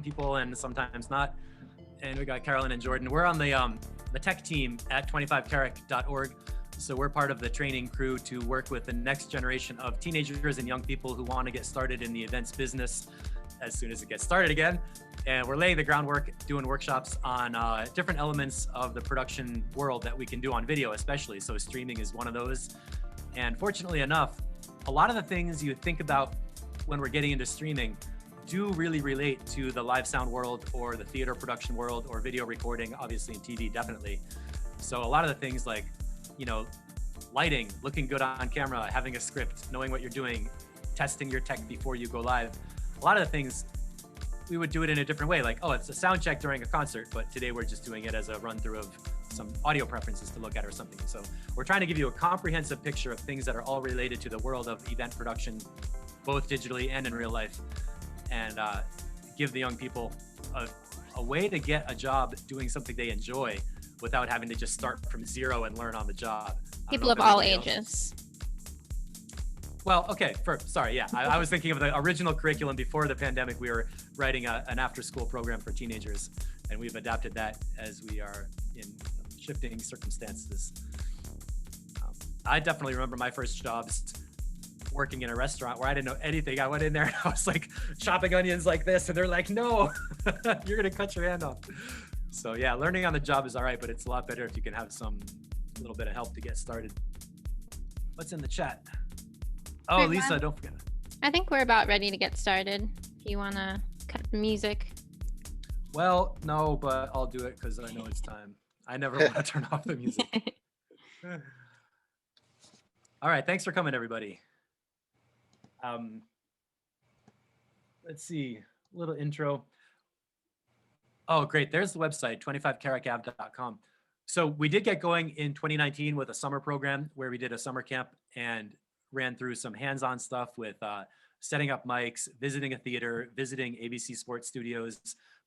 people and sometimes not. And we got Carolyn and Jordan. We're on the tech team at 25carat.org. So we're part of the training crew to work with the next generation of teenagers and young people who want to get started in the events business as soon as it gets started again. And we're laying the groundwork, doing workshops on different elements of the production world that we can do on video, especially. So streaming is one of those. And fortunately enough, a lot of the things you think about when we're getting into streaming do really relate to the live sound world or the theater production world or video recording, obviously in TV, definitely. So a lot of the things like, you know, lighting, looking good on camera, having a script, knowing what you're doing, testing your tech before you go live. A lot of the things, we would do it in a different way. Like, oh, it's a sound check during a concert, but today we're just doing it as a run through of some audio preferences to look at or something. So we're trying to give you a comprehensive picture of things that are all related to the world of event production, both digitally and in real life, and give the young people a way to get a job doing something they enjoy without having to just start from zero and learn on the job. People of all ages. Well, okay, sorry, yeah. I was thinking of the original curriculum before the pandemic. We were writing an after-school program for teenagers, and we've adapted that as we are in shifting circumstances. I definitely remember my first jobs working in a restaurant where I didn't know anything. I went in there and I was like chopping onions like this, and they're like, no, you're gonna cut your hand off. So yeah, learning on the job is all right, but it's a lot better if you can have some little bit of help to get started. What's in the chat? Oh, Lisa, don't forget. I think we're about ready to get started. If you want to cut the music. Well, no, but I'll do it because I know it's time. I never want to turn off the music. All right, thanks for coming, everybody. Let's see, a little intro. Oh, great. There's the website, 25caratgav.com. So we did get going in 2019 with a summer program where we did a summer camp and ran through some hands-on stuff with setting up mics, visiting a theater, visiting ABC Sports Studios,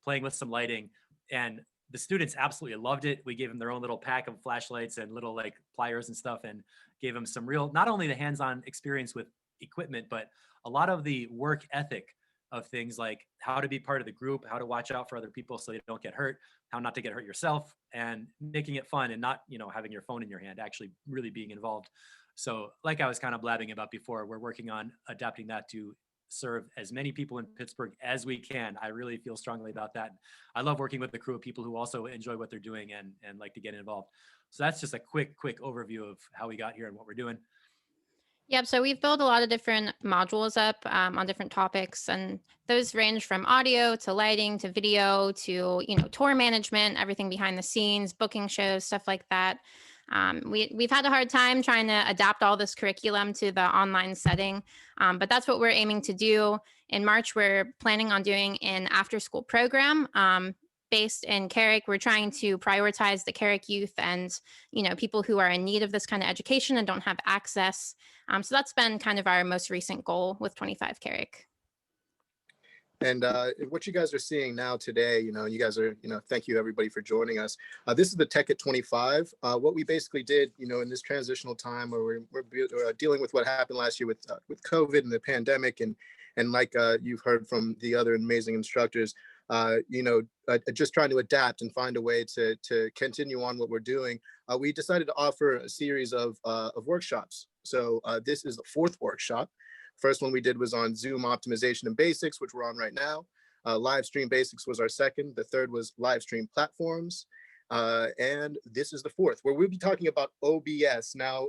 playing with some lighting. And the students absolutely loved it. We gave them their own little pack of flashlights and little like pliers and stuff, and gave them some real, not only the hands-on experience with equipment, but a lot of the work ethic of things like how to be part of the group, how to watch out for other people so they don't get hurt, how not to get hurt yourself, and making it fun and not, you know, having your phone in your hand, actually really being involved. So like I was kind of blabbing about before, we're working on adapting that to serve as many people in Pittsburgh as we can. I really feel strongly about that. I love working with the crew of people who also enjoy what they're doing and like to get involved. So that's just a quick overview of how we got here and what we're doing. Yep. So we've built a lot of different modules up on different topics, and those range from audio to lighting to video to, you know, tour management, everything behind the scenes, booking shows, stuff like that. We've had a hard time trying to adapt all this curriculum to the online setting, but that's what we're aiming to do. In March, we're planning on doing an after-school program based in Carrick. We're trying to prioritize the Carrick youth and, you know, people who are in need of this kind of education and don't have access. So that's been kind of our most recent goal with 25 Carrick. And what you guys are seeing now today, you know, you guys are, you know, thank you everybody for joining us. This is the Tech at 25. What we basically did, you know, in this transitional time where we're dealing with what happened last year with COVID and the pandemic, and like you've heard from the other amazing instructors, you know, just trying to adapt and find a way to continue on what we're doing. We decided to offer a series of workshops. So this is the fourth workshop. First one we did was on Zoom optimization and basics, which we're on right now. Live stream basics was our second. The third was live stream platforms. And this is the fourth, where we'll be talking about OBS. Now,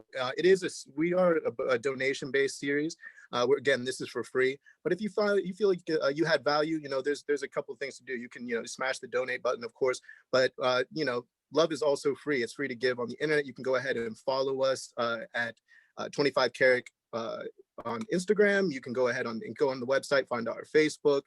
we are a donation-based series. Again, this is for free. But if you feel like you had value, you know, there's a couple of things to do. You can, you know, smash the donate button, of course. But you know, love is also free. It's free to give on the internet. You can go ahead and follow us at 25 Carrick on Instagram. You can go ahead and go on the website, find our Facebook,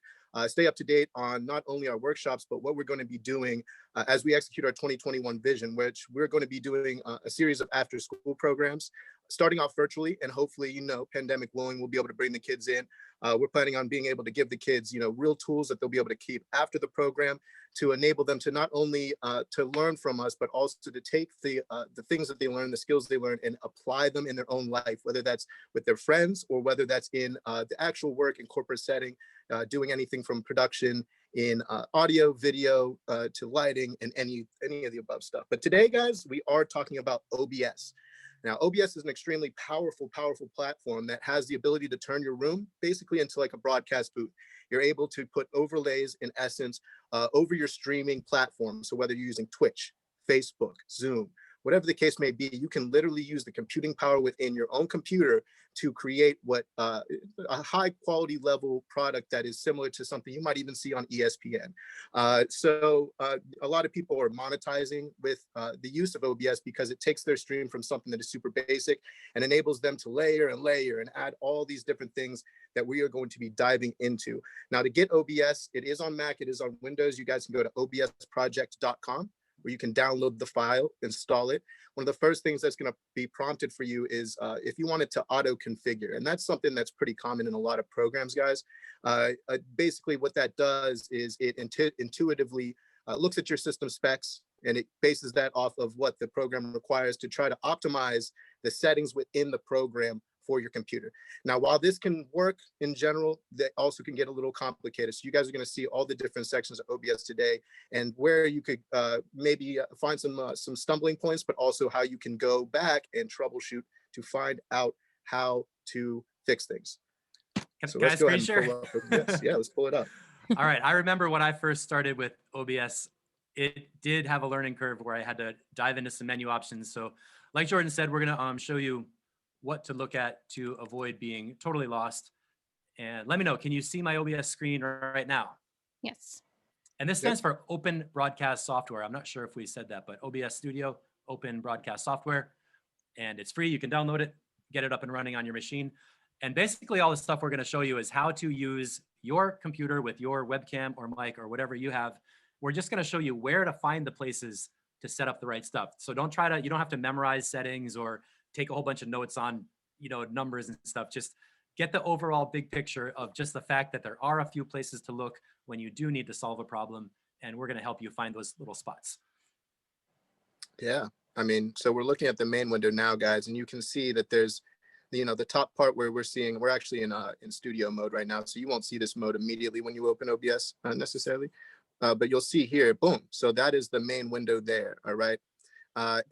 stay up to date on not only our workshops, but what we're going to be doing as we execute our 2021 vision, which we're going to be doing a series of after school programs, starting off virtually, and hopefully, you know, pandemic willing, we'll be able to bring the kids in. We're planning on being able to give the kids, you know, real tools that they'll be able to keep after the program, to enable them to not only to learn from us, but also to take the things that they learn, the skills they learn, and apply them in their own life, whether that's with their friends or whether that's in the actual work and corporate setting, doing anything from production in audio, video, to lighting, and any of the above stuff. But today, guys, we are talking about OBS. Now, OBS is an extremely powerful platform that has the ability to turn your room basically into like a broadcast booth. You're able to put overlays, in essence, over your streaming platform. So whether you're using Twitch, Facebook, Zoom, whatever the case may be, you can literally use the computing power within your own computer to create what a high quality level product that is similar to something you might even see on ESPN. So a lot of people are monetizing with the use of OBS because it takes their stream from something that is super basic and enables them to layer and add all these different things that we are going to be diving into. Now, to get OBS, it is on Mac, it is on Windows. You guys can go to obsproject.com, where you can download the file, install it. One of the first things that's going to be prompted for you is if you want it to auto configure. And that's something that's pretty common in a lot of programs, guys. Basically, what that does is it intuitively looks at your system specs, and it bases that off of what the program requires to try to optimize the settings within the program for your computer. Now, while this can work in general, that also can get a little complicated. So you guys are going to see all the different sections of OBS today, and where you could maybe find some stumbling points, but also how you can go back and troubleshoot to find out how to fix things. So let's go ahead and pull up OBS. Yeah, let's pull it up. All right. I remember when I first started with OBS, it did have a learning curve where I had to dive into some menu options. So like Jordan said, we're going to show you what to look at to avoid being totally lost. And let me know, can you see my OBS screen right now? Yes. And this stands for Open Broadcast Software. I'm not sure if we said that, but OBS Studio, Open Broadcast Software. And it's free. You can download it, get it up and running on your machine. And basically all the stuff we're going to show you is how to use your computer with your webcam or mic or whatever you have. We're just going to show you where to find the places to set up the right stuff. So you don't have to memorize settings or take a whole bunch of notes on, numbers and stuff. Just get the overall big picture of just the fact that there are a few places to look when you do need to solve a problem. And we're going to help you find those little spots. Yeah. I mean, so we're looking at the main window now, guys, and you can see that there's, the top part where we're actually in studio mode right now. So you won't see this mode immediately when you open OBS necessarily, but you'll see here, boom. So that is the main window there. All right.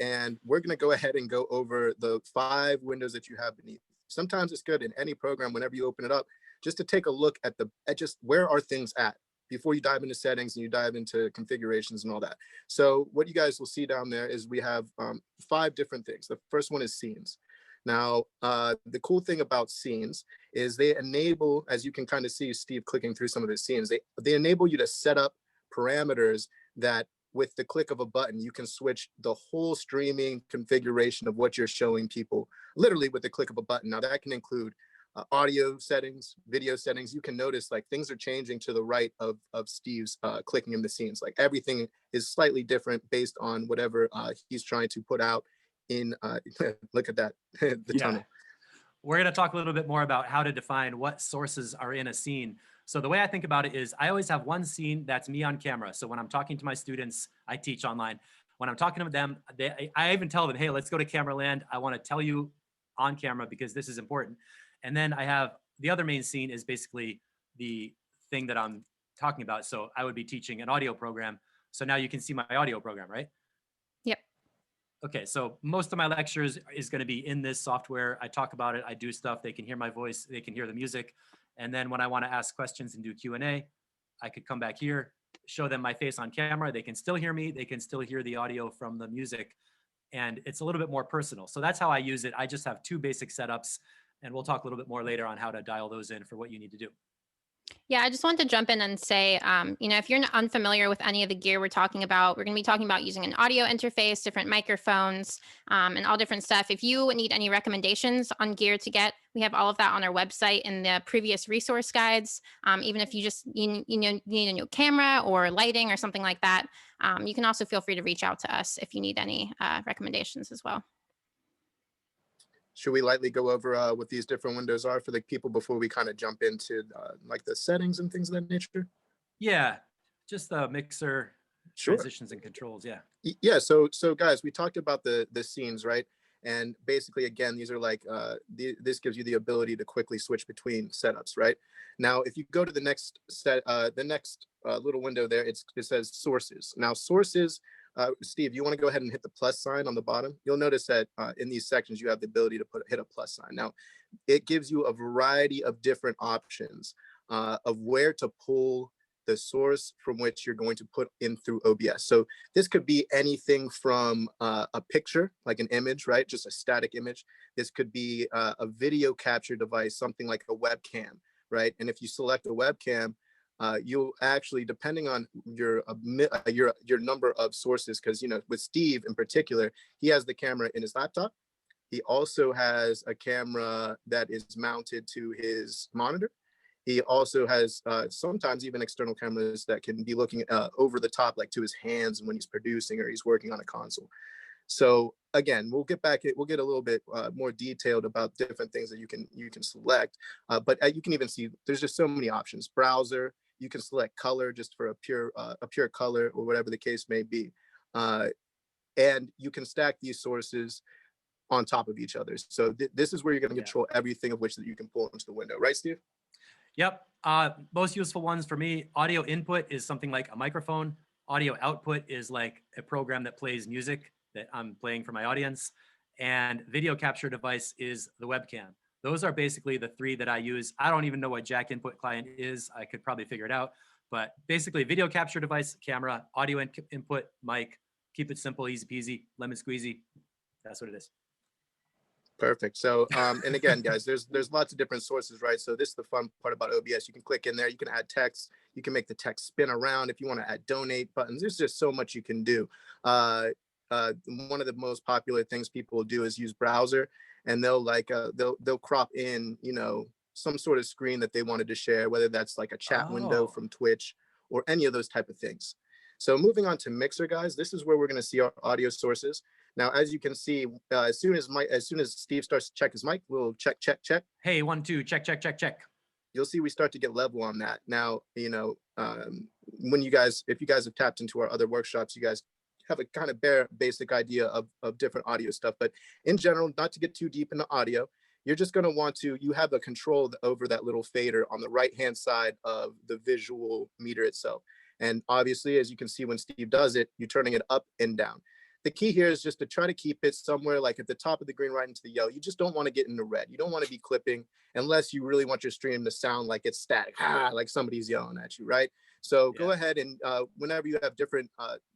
And we're going to go ahead and go over the 5 windows that you have beneath. Sometimes it's good in any program, whenever you open it up, just to take a look at just where are things at before you dive into settings and you dive into configurations and all that. So what you guys will see down there is we have 5 different things. The first one is scenes. Now, the cool thing about scenes is they enable, as you can kind of see Steve clicking through some of his scenes, they enable you to set up parameters that with the click of a button, you can switch the whole streaming configuration of what you're showing people, literally with the click of a button. Now that can include audio settings, video settings. You can notice like things are changing to the right of Steve's clicking in the scenes. Like everything is slightly different based on whatever he's trying to put out in, look at that, tunnel. We're going to talk a little bit more about how to define what sources are in a scene. So the way I think about it is I always have one scene that's me on camera. So when I'm talking to my students, I teach online. When I'm talking to them, I even tell them, hey, let's go to camera land. I want to tell you on camera because this is important. And then I have the other main scene is basically the thing that I'm talking about. So I would be teaching an audio program. So now you can see my audio program, right? Yep. Okay, so most of my lectures is going to be in this software. I talk about it. I do stuff. They can hear my voice. They can hear the music. And then when I want to ask questions and do Q&A, I could come back here, show them my face on camera. They can still hear me. They can still hear the audio from the music. And it's a little bit more personal. So that's how I use it. I just have 2 basic setups. And we'll talk a little bit more later on how to dial those in for what you need to do. Yeah, I just want to jump in and say, if you're unfamiliar with any of the gear we're talking about, we're going to be talking about using an audio interface, different microphones, and all different stuff. If you need any recommendations on gear to get, we have all of that on our website in the previous resource guides. Even if you just need a new camera or lighting or something like that, you can also feel free to reach out to us if you need any recommendations as well. Should we lightly go over what these different windows are for the people before we kind of jump into like the settings and things of that nature? Yeah, just the mixer transitions and controls. Yeah. Yeah. So guys, we talked about the scenes, right? And basically, again, these are like, this gives you the ability to quickly switch between setups, right? Now, if you go to the next little window there, it says sources. Now, sources, Steve, you want to go ahead and hit the plus sign on the bottom? You'll notice that in these sections, you have the ability to hit a plus sign. Now, it gives you a variety of different options of where to pull the source from which you're going to put in through OBS. So this could be anything from a picture, like an image, right? Just a static image. This could be a video capture device, something like a webcam, right? And if you select a webcam, you'll actually, depending on your number of sources, because, you know, with Steve in particular, he has the camera in his laptop. He also has a camera that is mounted to his monitor. He also has sometimes even external cameras that can be looking over the top, like to his hands when he's producing or he's working on a console. So again, we'll get a little bit more detailed about different things that you can select. But you can even see there's just so many options. Browser, you can select color just for a pure color or whatever the case may be. And you can stack these sources on top of each other. So this is where you're going to control everything of which that you can pull into the window, right, Steve? Yep. Most useful ones for me, audio input is something like a microphone. Audio output is like a program that plays music that I'm playing for my audience. And video capture device is the webcam. Those are basically the three that I use. I don't even know what jack input client is. I could probably figure it out. But basically video capture device, camera, audio input, mic. Keep it simple, easy peasy, lemon squeezy. That's what it is. Perfect. So, and again, guys, there's lots of different sources, right? So this is the fun part about OBS. You can click in there, you can add text, you can make the text spin around. If you want to add donate buttons, there's just so much you can do. One of the most popular things people do is use browser, and they'll crop in, you know, some sort of screen that they wanted to share, whether that's like a chat window from Twitch or any of those type of things. So moving on to Mixer, guys, this is where we're going to see our audio sources. Now, as you can see, as soon as Steve starts to check his mic, we'll check. Hey, 1, 2, check. You'll see we start to get level on that. Now, you know, if you guys have tapped into our other workshops, you guys have a kind of basic idea of different audio stuff. But in general, not to get too deep into audio, you're just going to you have a control over that little fader on the right-hand side of the visual meter itself. And obviously, as you can see, when Steve does it, you're turning it up and down. The key here is just to try to keep it somewhere like at the top of the green, right into the yellow. You just don't want to get into red. You don't want to be clipping unless you really want your stream to sound like it's static, like somebody's yelling at you, right? So go ahead and whenever you have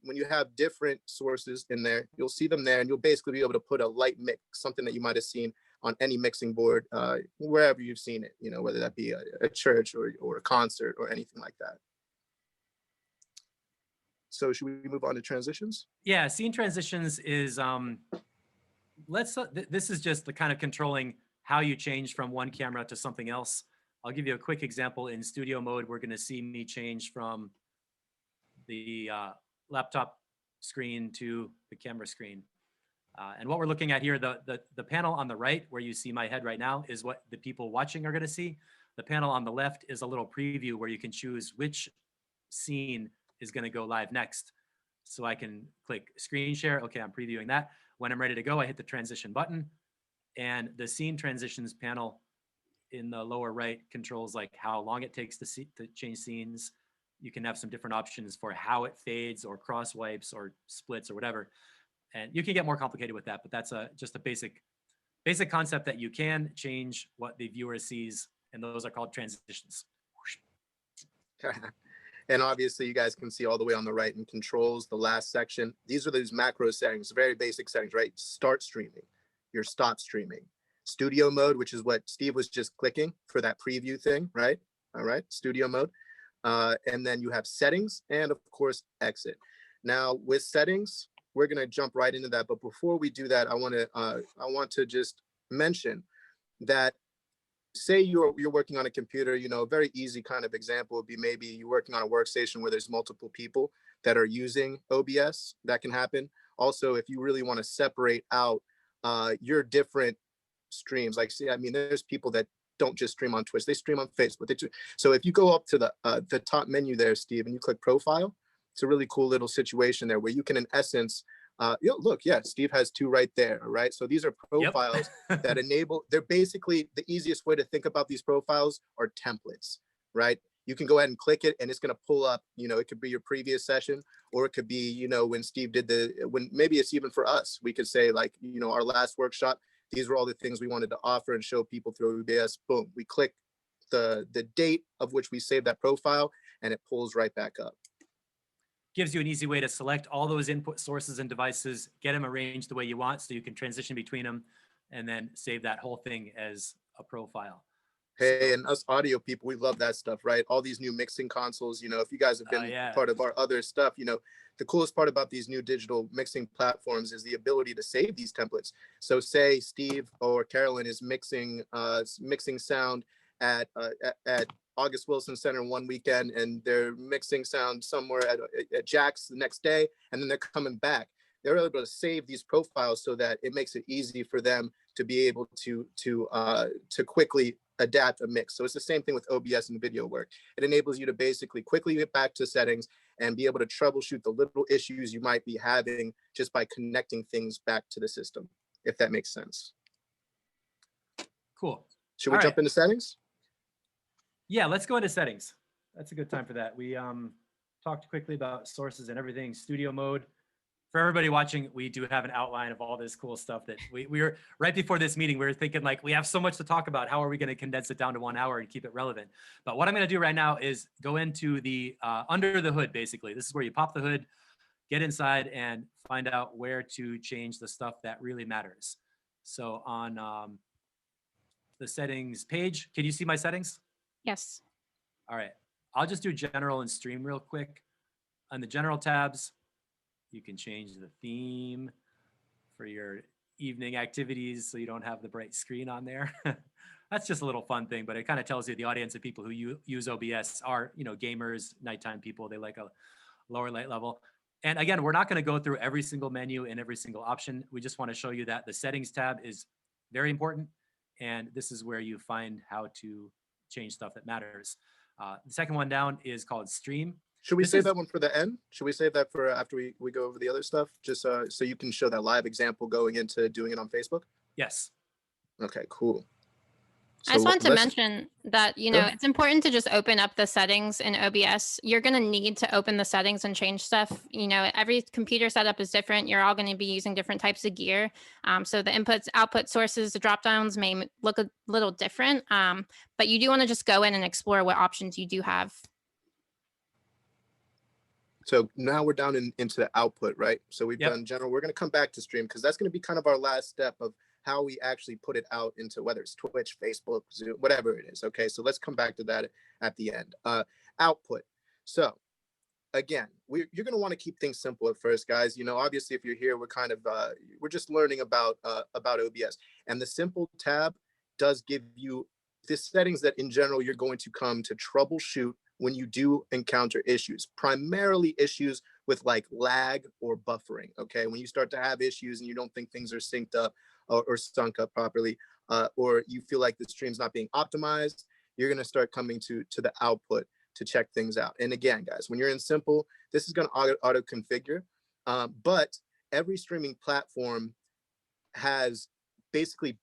when you have different sources in there, you'll see them there, and you'll basically be able to put a light mix, something that you might have seen on any mixing board, wherever you've seen it, you know, whether that be a church or a concert or anything like that. So should we move on to transitions? Yeah, scene transitions is, this is just the kind of controlling how you change from one camera to something else. I'll give you a quick example. In studio mode, we're gonna see me change from the laptop screen to the camera screen. And what we're looking at here, the panel on the right, where you see my head right now, is what the people watching are gonna see. The panel on the left is a little preview where you can choose which scene is going to go live next. So I can click screen share. Okay, I'm previewing that. When I'm ready to go, I hit the transition button, and the scene transitions panel in the lower right controls like how long it takes to change scenes. You can have some different options for how it fades or cross wipes or splits or whatever. And you can get more complicated with that, but that's just a basic concept that you can change what the viewer sees, and those are called transitions. And obviously you guys can see all the way on the right in controls, the last section. These are those macro settings, very basic settings, right? Start streaming, your stop streaming, studio mode, which is what Steve was just clicking for that preview thing, right? All right, studio mode. And then you have settings and of course, exit. Now with settings, we're gonna jump right into that. But before we do that, I want to just mention that say you're working on a computer, you know, a very easy kind of example would be maybe you're working on a workstation where there's multiple people that are using OBS. That can happen. Also, if you really want to separate out your different streams, like, see, I mean, there's people that don't just stream on Twitch, they stream on Facebook. So if you go up to the top menu there, Steve, and you click profile, it's a really cool little situation there where you can, in essence, Look, yeah, Steve has two right there, right? So these are profiles Yep. that enable, they're basically, the easiest way to think about these profiles are templates, right? You can go ahead and click it and it's going to pull up, it could be your previous session, or it could be, when Steve did when maybe it's even for us, we could say like, our last workshop, these were all the things we wanted to offer and show people through OBS. Boom, we click the date of which we saved that profile and it pulls right back up. Gives you an easy way to select all those input sources and devices, get them arranged the way you want so you can transition between them, and then save that whole thing as a profile. Hey, and us audio people, we love that stuff, right? All these new mixing consoles, if you guys have been part of our other stuff, the coolest part about these new digital mixing platforms is the ability to save these templates. So say Steve or Carolyn is mixing sound at August Wilson Center one weekend, and they're mixing sound somewhere at Jack's the next day, and then they're coming back. They're able to save these profiles so that it makes it easy for them to be able to quickly adapt a mix. So it's the same thing with OBS and video work. It enables you to basically quickly get back to settings and be able to troubleshoot the little issues you might be having just by connecting things back to the system, if that makes sense. Cool. Should we jump into settings? Yeah, let's go into settings. That's a good time for that. We talked quickly about sources and everything, studio mode. For everybody watching, we do have an outline of all this cool stuff that we were right before this meeting. We were thinking like, we have so much to talk about. How are we going to condense it down to 1 hour and keep it relevant? But what I'm going to do right now is go into the under the hood, basically. This is where you pop the hood, get inside and find out where to change the stuff that really matters. So on the settings page, can you see my settings? Yes. All right. I'll just do general and stream real quick. On the general tabs, you can change the theme for your evening activities so you don't have the bright screen on there. That's just a little fun thing, but it kind of tells you the audience of people who use OBS are, gamers, nighttime people. They like a lower light level. And again, we're not going to go through every single menu and every single option. We just want to show you that the settings tab is very important. And this is where you find how to change stuff that matters. The second one down is called stream. Should we save that one for the end? Should we save that for after we go over the other stuff? Just so you can show that live example going into doing it on Facebook? Yes. Okay, cool. I just want to mention that, it's important to just open up the settings in OBS. You're going to need to open the settings and change stuff. Every computer setup is different. You're all going to be using different types of gear. So the inputs, output sources, the drop downs may look a little different. But you do want to just go in and explore what options you do have. So now we're down into the output, right? So we've done general. We're going to come back to stream because that's going to be kind of our last step of how we actually put it out into whether it's Twitch, Facebook, Zoom, whatever it is. Okay, so let's come back to that at the end. Output. So again, you're going to want to keep things simple at first, guys. Obviously, if you're here, we're kind of we're just learning about OBS, and the simple tab does give you the settings that in general you're going to come to troubleshoot when you do encounter issues, primarily issues with like lag or buffering. Okay, when you start to have issues and you don't think things are synced up or sunk up properly, or you feel like the stream's not being optimized, you're going to start coming to the output to check things out. And again, guys, when you're in simple, this is going to auto configure, but every streaming platform has basically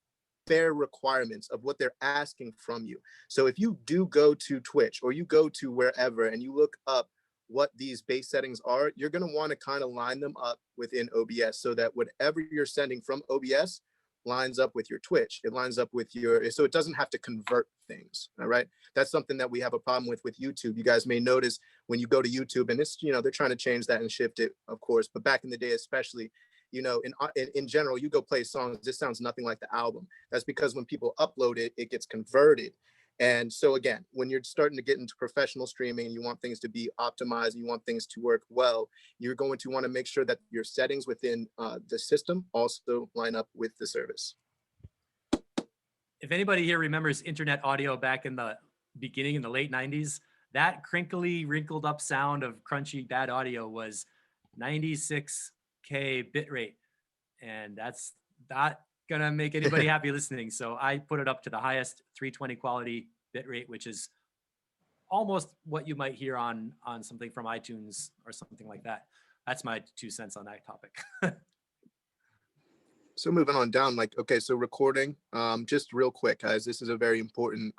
bare requirements of what they're asking from you. So if you do go to Twitch or you go to wherever and you look up what these base settings are, you're going to want to kind of line them up within OBS so that whatever you're sending from OBS lines up with your Twitch. It lines up with so it doesn't have to convert things. All right. That's something that we have a problem with YouTube. You guys may notice when you go to YouTube and it's, they're trying to change that and shift it, of course. But back in the day, especially, in general, you go play songs, this sounds nothing like the album. That's because when people upload it, it gets converted. And so again, when you're starting to get into professional streaming and you want things to be optimized, you want things to work well, you're going to want to make sure that your settings within the system also line up with the service. If anybody here remembers internet audio back in the beginning, in the late 90s, that crinkly, wrinkled up sound of crunchy, bad audio was 96K bitrate. And that's not gonna make anybody happy listening. So I put it up to the highest 320 quality bitrate, which is almost what you might hear on something from iTunes or something like that. that's my 2 cents on that topic. So moving on down, like, okay, so recording, just real quick, guys, this is a very important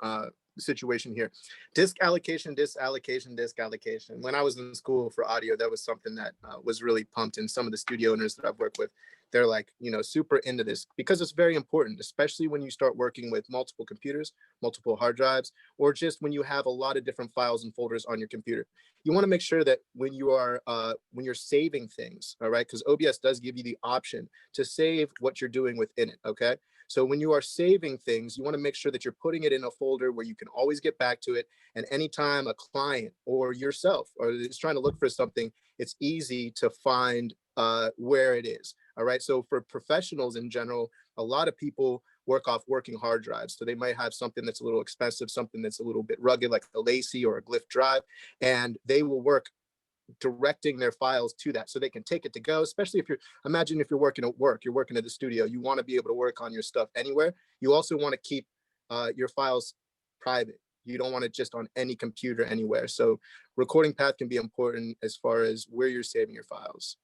situation here. Disk allocation, disk allocation, disk allocation. When I was in school for audio, that was something that was really pumped. And some of the studio owners that I've worked with, they're like, super into this because it's very important, especially when you start working with multiple computers, multiple hard drives, or just when you have a lot of different files and folders on your computer. You want to make sure that when you're saving things, all right, because OBS does give you the option to save what you're doing within it, okay? So when you are saving things, you want to make sure that you're putting it in a folder where you can always get back to it. And anytime a client or yourself is trying to look for something, it's easy to find where it is. All right. So for professionals in general, a lot of people work off working hard drives. So they might have something that's a little expensive, something that's a little bit rugged, like a Lacy or a Glyph drive, and they will work directing their files to that so they can take it to go. Especially if imagine if you're working at work, you're working at the studio, you want to be able to work on your stuff anywhere. You also want to keep your files private. You don't want it just on any computer anywhere. So recording path can be important as far as where you're saving your files.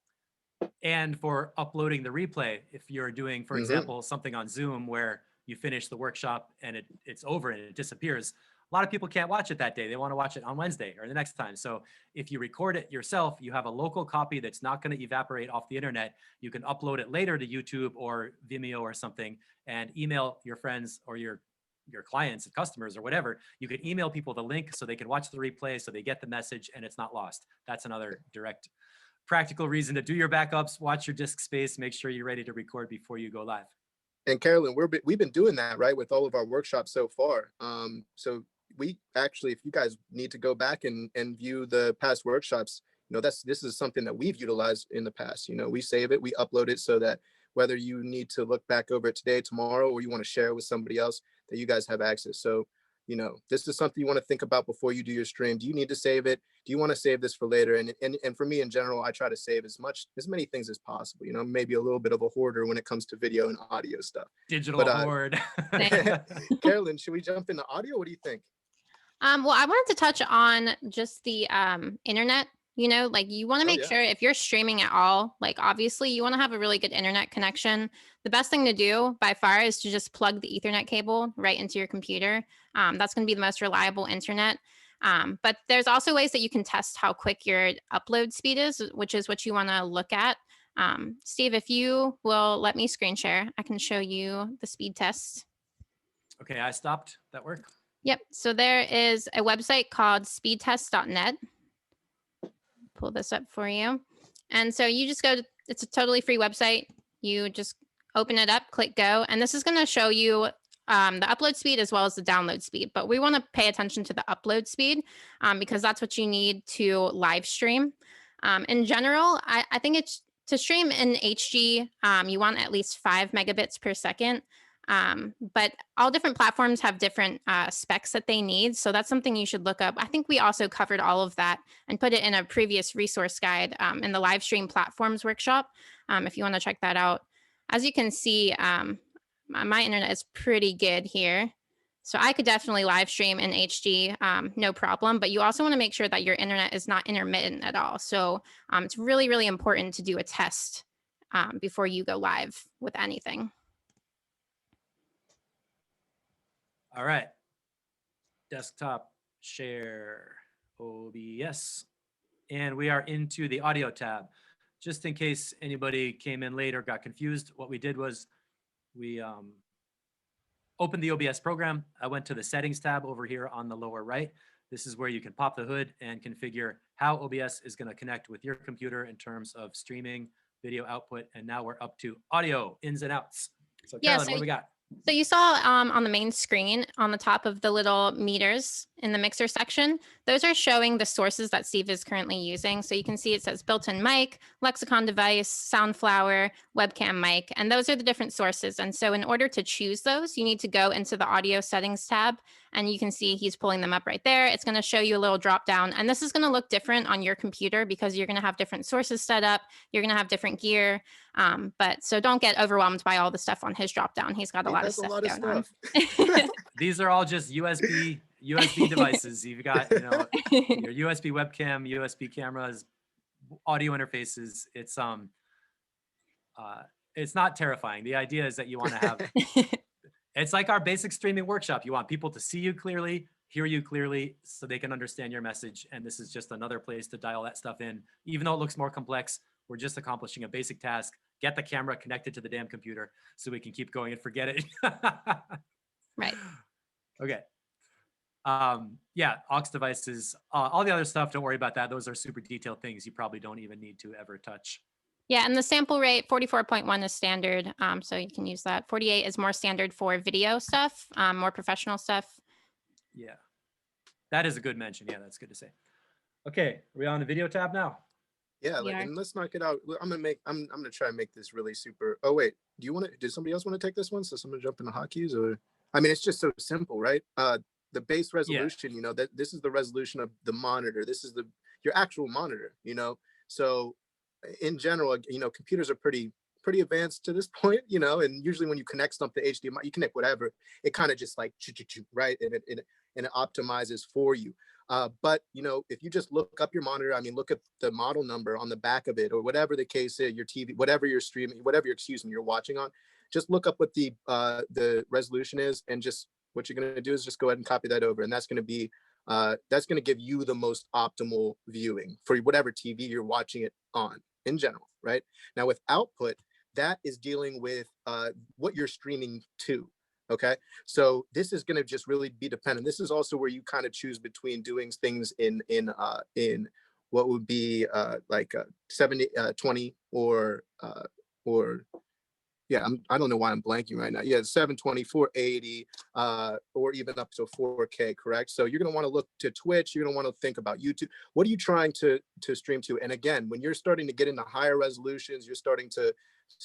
And for uploading the replay, if you're doing, for example, something on Zoom where you finish the workshop and it's over and it disappears, a lot of people can't watch it that day. They want to watch it on Wednesday or the next time. So if you record it yourself, you have a local copy that's not going to evaporate off the internet. You can upload it later to YouTube or Vimeo or something and email your friends or your clients and customers or whatever. You can email people the link so they can watch the replay so they get the message and it's not lost. That's another direct practical reason to do your backups, watch your disk space, make sure you're ready to record before you go live. And Carolyn, we've been doing that, right, with all of our workshops so far. So we actually, if you guys need to go back and view the past workshops, this is something that we've utilized in the past. We save it, we upload it so that whether you need to look back over it today, tomorrow, or you want to share it with somebody else, that you guys have access. So this is something you want to think about before you do your stream. Do you need to save it? Do you want to save this for later? And for me in general, I try to save as many things as possible. Maybe a little bit of a hoarder when it comes to video and audio stuff. Digital hoard. Carolyn, should we jump into audio? What do you think? Well, I wanted to touch on just the internet. Like you want to make sure if you're streaming at all, like obviously you want to have a really good internet connection. The best thing to do by far is to just plug the Ethernet cable right into your computer. That's going to be the most reliable internet. But there's also ways that you can test how quick your upload speed is, which is what you want to look at. Steve, if you will let me screen share, I can show you the speed test. Okay, I stopped. That work? Yep. So there is a website called speedtest.net. Pull this up for you. And so you just it's a totally free website. You just open it up, click go, and this is going to show you the upload speed as well as the download speed. But we want to pay attention to the upload speed because that's what you need to live stream. In general, I think it's to stream in HG, you want at least 5 megabits per second. But all different platforms have different specs that they need. So that's something you should look up. I think we also covered all of that and put it in a previous resource guide in the live stream platforms workshop, if you want to check that out. As you can see, my internet is pretty good here. So I could definitely live stream in HD, no problem. But you also want to make sure that your internet is not intermittent at all. So it's really, really important to do a test before you go live with anything. All right. Desktop share OBS. And we are into the audio tab. Just in case anybody came in late or got confused, what we did was we opened the OBS program. I went to the settings tab over here on the lower right. This is where you can pop the hood and configure how OBS is going to connect with your computer in terms of streaming, video output. And now we're up to audio ins and outs. So Carolyn, what do we got? So you saw on the main screen on the top of the little meters in the mixer section, those are showing the sources that Steve is currently using. So you can see it says built-in mic, lexicon device, Soundflower, webcam mic, and those are the different sources. And so in order to choose those, you need to go into the audio settings tab, and you can see he's pulling them up right there. It's going to show you a little drop down, and this is going to look different on your computer because you're going to have different sources set up. You're going to have different gear. But so don't get overwhelmed by all the stuff on his drop down. He's got a lot of stuff going on. These are all just USB devices. You've got, your USB webcam, USB cameras, audio interfaces, it's not terrifying. The idea is that you want to have, it's like our basic streaming workshop. You want people to see you clearly, hear you clearly, so they can understand your message. And this is just another place to dial that stuff in. Even though it looks more complex, we're just accomplishing a basic task. Get the camera connected to the damn computer so we can keep going and forget it. Right. Okay. Yeah, aux devices, all the other stuff, don't worry about that. Those are super detailed things you probably don't even need to ever touch. Yeah, and the sample rate 44.1 is standard, so you can use that. 48 is more standard for video stuff, more professional stuff. Yeah, that is a good mention. Yeah, that's good to say. Okay, are we on the video tab now? Yeah, like, and let's knock it out. I'm gonna try and make this really super. Oh wait, did somebody else want to take this one? So somebody jump into hotkeys, or I mean, it's just so simple, right? The base resolution, you know, that this is the resolution of the monitor. This is your actual monitor, you know. So in general, you know, computers are pretty advanced to this point, you know, and usually when you connect something to HDMI, you connect whatever, it kind of just like right, and it optimizes for you. But you know, if you just look up your monitor, I mean, look at the model number on the back of it, or whatever the case is, your TV, whatever you're streaming, whatever you're watching on, just look up what the resolution is, and just what you're going to do is just go ahead and copy that over, and that's going to give you the most optimal viewing for whatever TV you're watching it on in general, right? Now with output, that is dealing with what you're streaming to. Okay, so this is going to just really be dependent. This is also where you kind of choose between doing things in what would be like 70, 20, or yeah, I don't know why I'm blanking right now. Yeah, 720, 480, or even up to 4K, correct? So you're going to want to look to Twitch. You're going to want to think about YouTube. What are you trying to stream to? And again, when you're starting to get into higher resolutions, you're starting to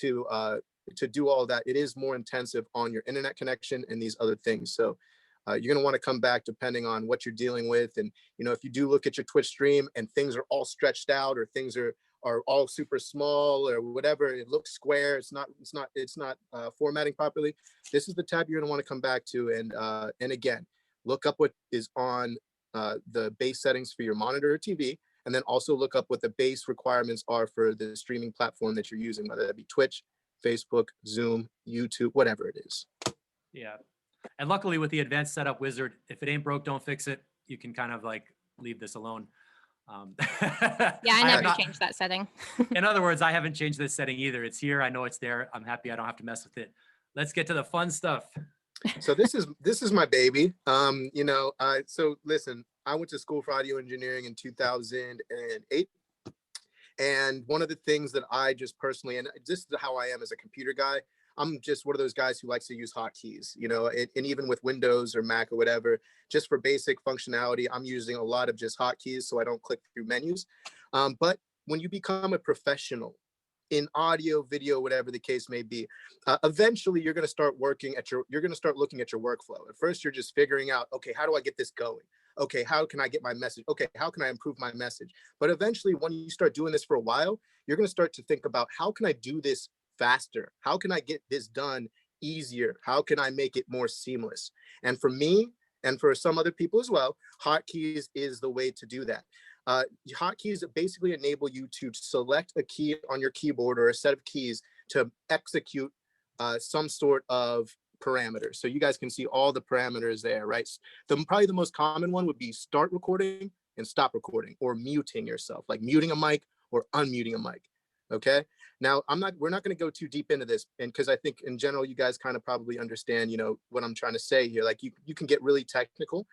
do all that. It is more intensive on your internet connection and these other things. So you're going to want to come back depending on what you're dealing with. And you know, if you do look at your Twitch stream and things are all stretched out, or things are all super small, or whatever, it looks square, it's not formatting properly, this is the tab you're going to want to come back to. And again, look up what is on the base settings for your monitor or TV, and then also look up what the base requirements are for the streaming platform that you're using, whether that be Twitch, Facebook, Zoom, YouTube, whatever it is. Yeah, and luckily with the advanced setup wizard, if it ain't broke, don't fix it. You can kind of like leave this alone. Yeah, I never changed that setting. In other words, I haven't changed this setting either. It's here. I know it's there. I'm happy I don't have to mess with it. Let's get to the fun stuff. So this is my baby. You know, so listen, I went to school for audio engineering in 2008. And one of the things that I just personally, and this is how I am as a computer guy, I'm just one of those guys who likes to use hotkeys, you know, and even with Windows or Mac or whatever, just for basic functionality, I'm using a lot of just hotkeys so I don't click through menus. But when you become a professional in audio, video, whatever the case may be, eventually you're going to start looking at your workflow. At first, you're just figuring out, okay, how do I get this going? Okay, how can I get my message? Okay, how can I improve my message? But eventually, when you start doing this for a while, you're going to start to think about, how can I do this faster? How can I get this done easier? How can I make it more seamless? And for me, and for some other people as well, hotkeys is the way to do that. Hotkeys basically enable you to select a key on your keyboard, or a set of keys, to execute some sort of parameters. So you guys can see all the parameters there, right? Probably the most common one would be start recording and stop recording, or muting yourself, like muting a mic or unmuting a mic. Okay. Now we're not going to go too deep into this, and because I think in general you guys kind of probably understand, you know, what I'm trying to say here. Like you can get really technical.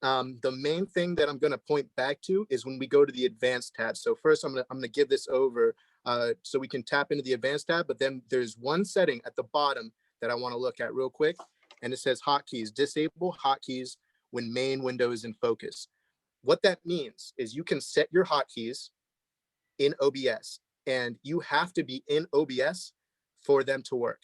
The main thing that I'm going to point back to is when we go to the advanced tab. So first I'm going to give this over so we can tap into the advanced tab, but then there's one setting at the bottom that I want to look at real quick, and it says hotkeys. Disable hotkeys when main window is in focus. What that means is you can set your hotkeys in OBS, and you have to be in OBS for them to work.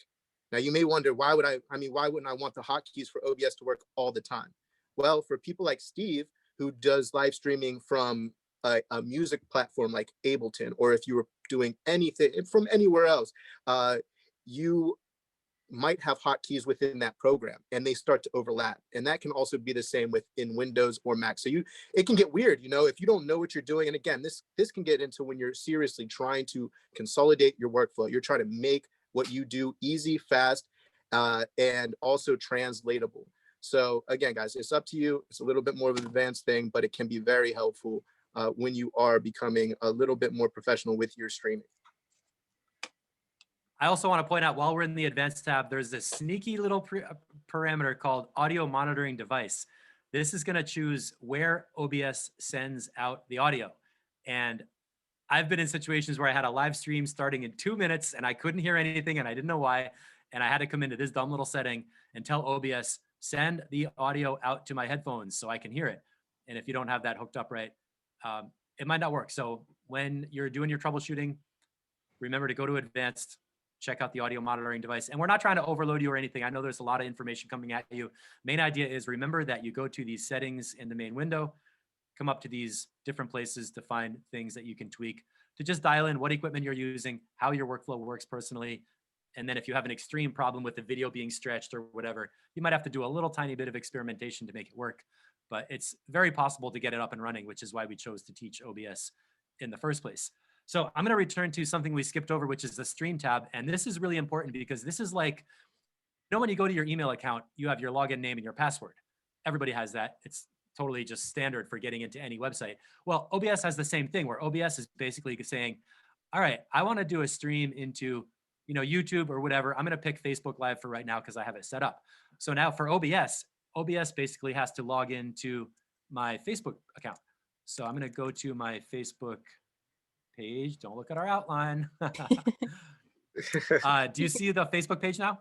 Now you may wonder, why wouldn't I want the hotkeys for OBS to work all the time? Well, for people like Steve, who does live streaming from a music platform like Ableton, or if you were doing anything from anywhere else, you might have hotkeys within that program and they start to overlap. And that can also be the same within Windows or Mac. So it can get weird, if you don't know what you're doing. And again, this can get into when you're seriously trying to consolidate your workflow. You're trying to make what you do easy, fast, and also translatable. So again, guys, it's up to you. It's a little bit more of an advanced thing, but it can be very helpful when you are becoming a little bit more professional with your streaming. I also want to point out, while we're in the advanced tab, there's this sneaky little parameter called audio monitoring device. This is going to choose where OBS sends out the audio. And I've been in situations where I had a live stream starting in 2 minutes and I couldn't hear anything and I didn't know why. And I had to come into this dumb little setting and tell OBS, send the audio out to my headphones so I can hear it. And if you don't have that hooked up right, it might not work. So when you're doing your troubleshooting, remember to go to advanced, check out the audio monitoring device. And we're not trying to overload you or anything. I know there's a lot of information coming at you. Main idea is, remember that you go to these settings in the main window, come up to these different places to find things that you can tweak, to just dial in what equipment you're using, how your workflow works personally. And then if you have an extreme problem with the video being stretched or whatever, you might have to do a little tiny bit of experimentation to make it work. But it's very possible to get it up and running, which is why we chose to teach OBS in the first place. So I'm going to return to something we skipped over, which is the stream tab. And this is really important because this is like, when you go to your email account, you have your login name and your password. Everybody has that. It's totally just standard for getting into any website. Well, OBS has the same thing, where OBS is basically saying, all right, I want to do a stream into, YouTube or whatever. I'm going to pick Facebook Live for right now because I have it set up. So now for OBS basically has to log into my Facebook account. So I'm going to go to my Facebook page. Don't look at our outline. Do you see the Facebook page now?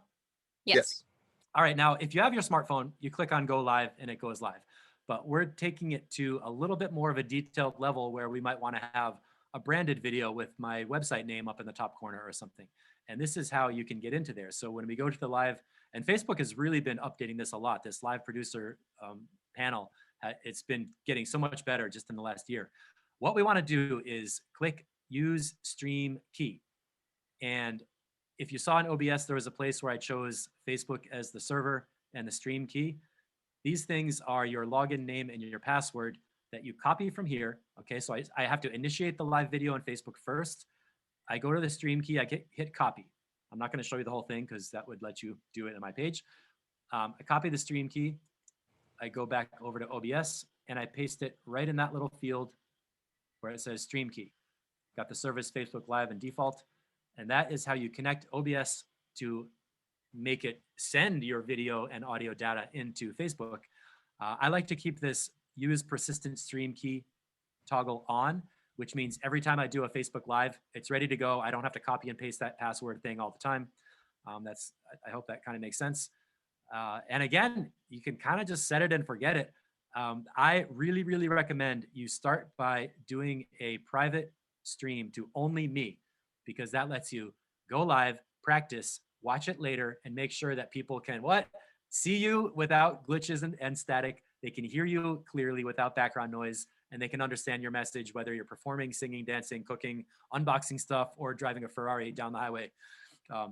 Yes. All right. Now, if you have your smartphone, you click on go live and it goes live. But we're taking it to a little bit more of a detailed level where we might want to have a branded video with my website name up in the top corner or something. And this is how you can get into there. So when we go to the live, and Facebook has really been updating this a lot, this live producer panel, it's been getting so much better just in the last year. What we want to do is click use stream key. And if you saw in OBS, there was a place where I chose Facebook as the server and the stream key. These things are your login name and your password that you copy from here. Okay, so I have to initiate the live video on Facebook first. I go to the stream key, I hit copy. I'm not going to show you the whole thing because that would let you do it on my page. I copy the stream key. I go back over to OBS and I paste it right in that little field where it says stream key. Got the service Facebook Live and default. And that is how you connect OBS to make it send your video and audio data into Facebook. I like to keep this use persistent stream key toggle on, which means every time I do a Facebook Live, it's ready to go. I don't have to copy and paste that password thing all the time. I hope that kind of makes sense. And again, you can kind of just set it and forget it. I really, really recommend you start by doing a private stream to only me, because that lets you go live, practice, watch it later, and make sure that people can see you without glitches and static. They can hear you clearly without background noise, and they can understand your message, whether you're performing, singing, dancing, cooking, unboxing stuff, or driving a Ferrari down the highway,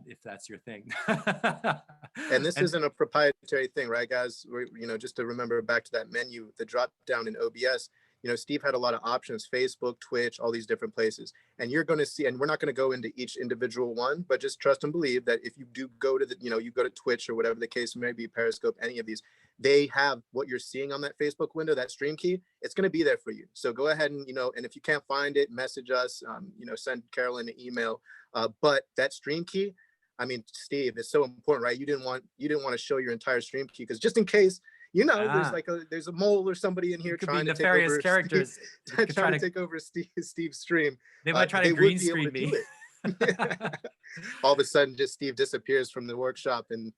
if that's your thing. And this isn't a proprietary thing, right, guys? Just to remember back to that menu, the drop down in OBS, Steve had a lot of options: Facebook, Twitch, all these different places. And you're going to see, and we're not going to go into each individual one, but just trust and believe that if you do go to you go to Twitch or whatever the case may be, Periscope, any of these, they have what you're seeing on that Facebook window, that stream key. It's going to be there for you. So go ahead and, and if you can't find it, message us, send Carolyn an email. But that stream key, I mean, Steve, it's so important, right? You didn't want to show your entire stream key because just in case, there's a mole or somebody in here trying to take over characters. trying to take over Steve's stream. They might try to green screen me. All of a sudden, just Steve disappears from the workshop and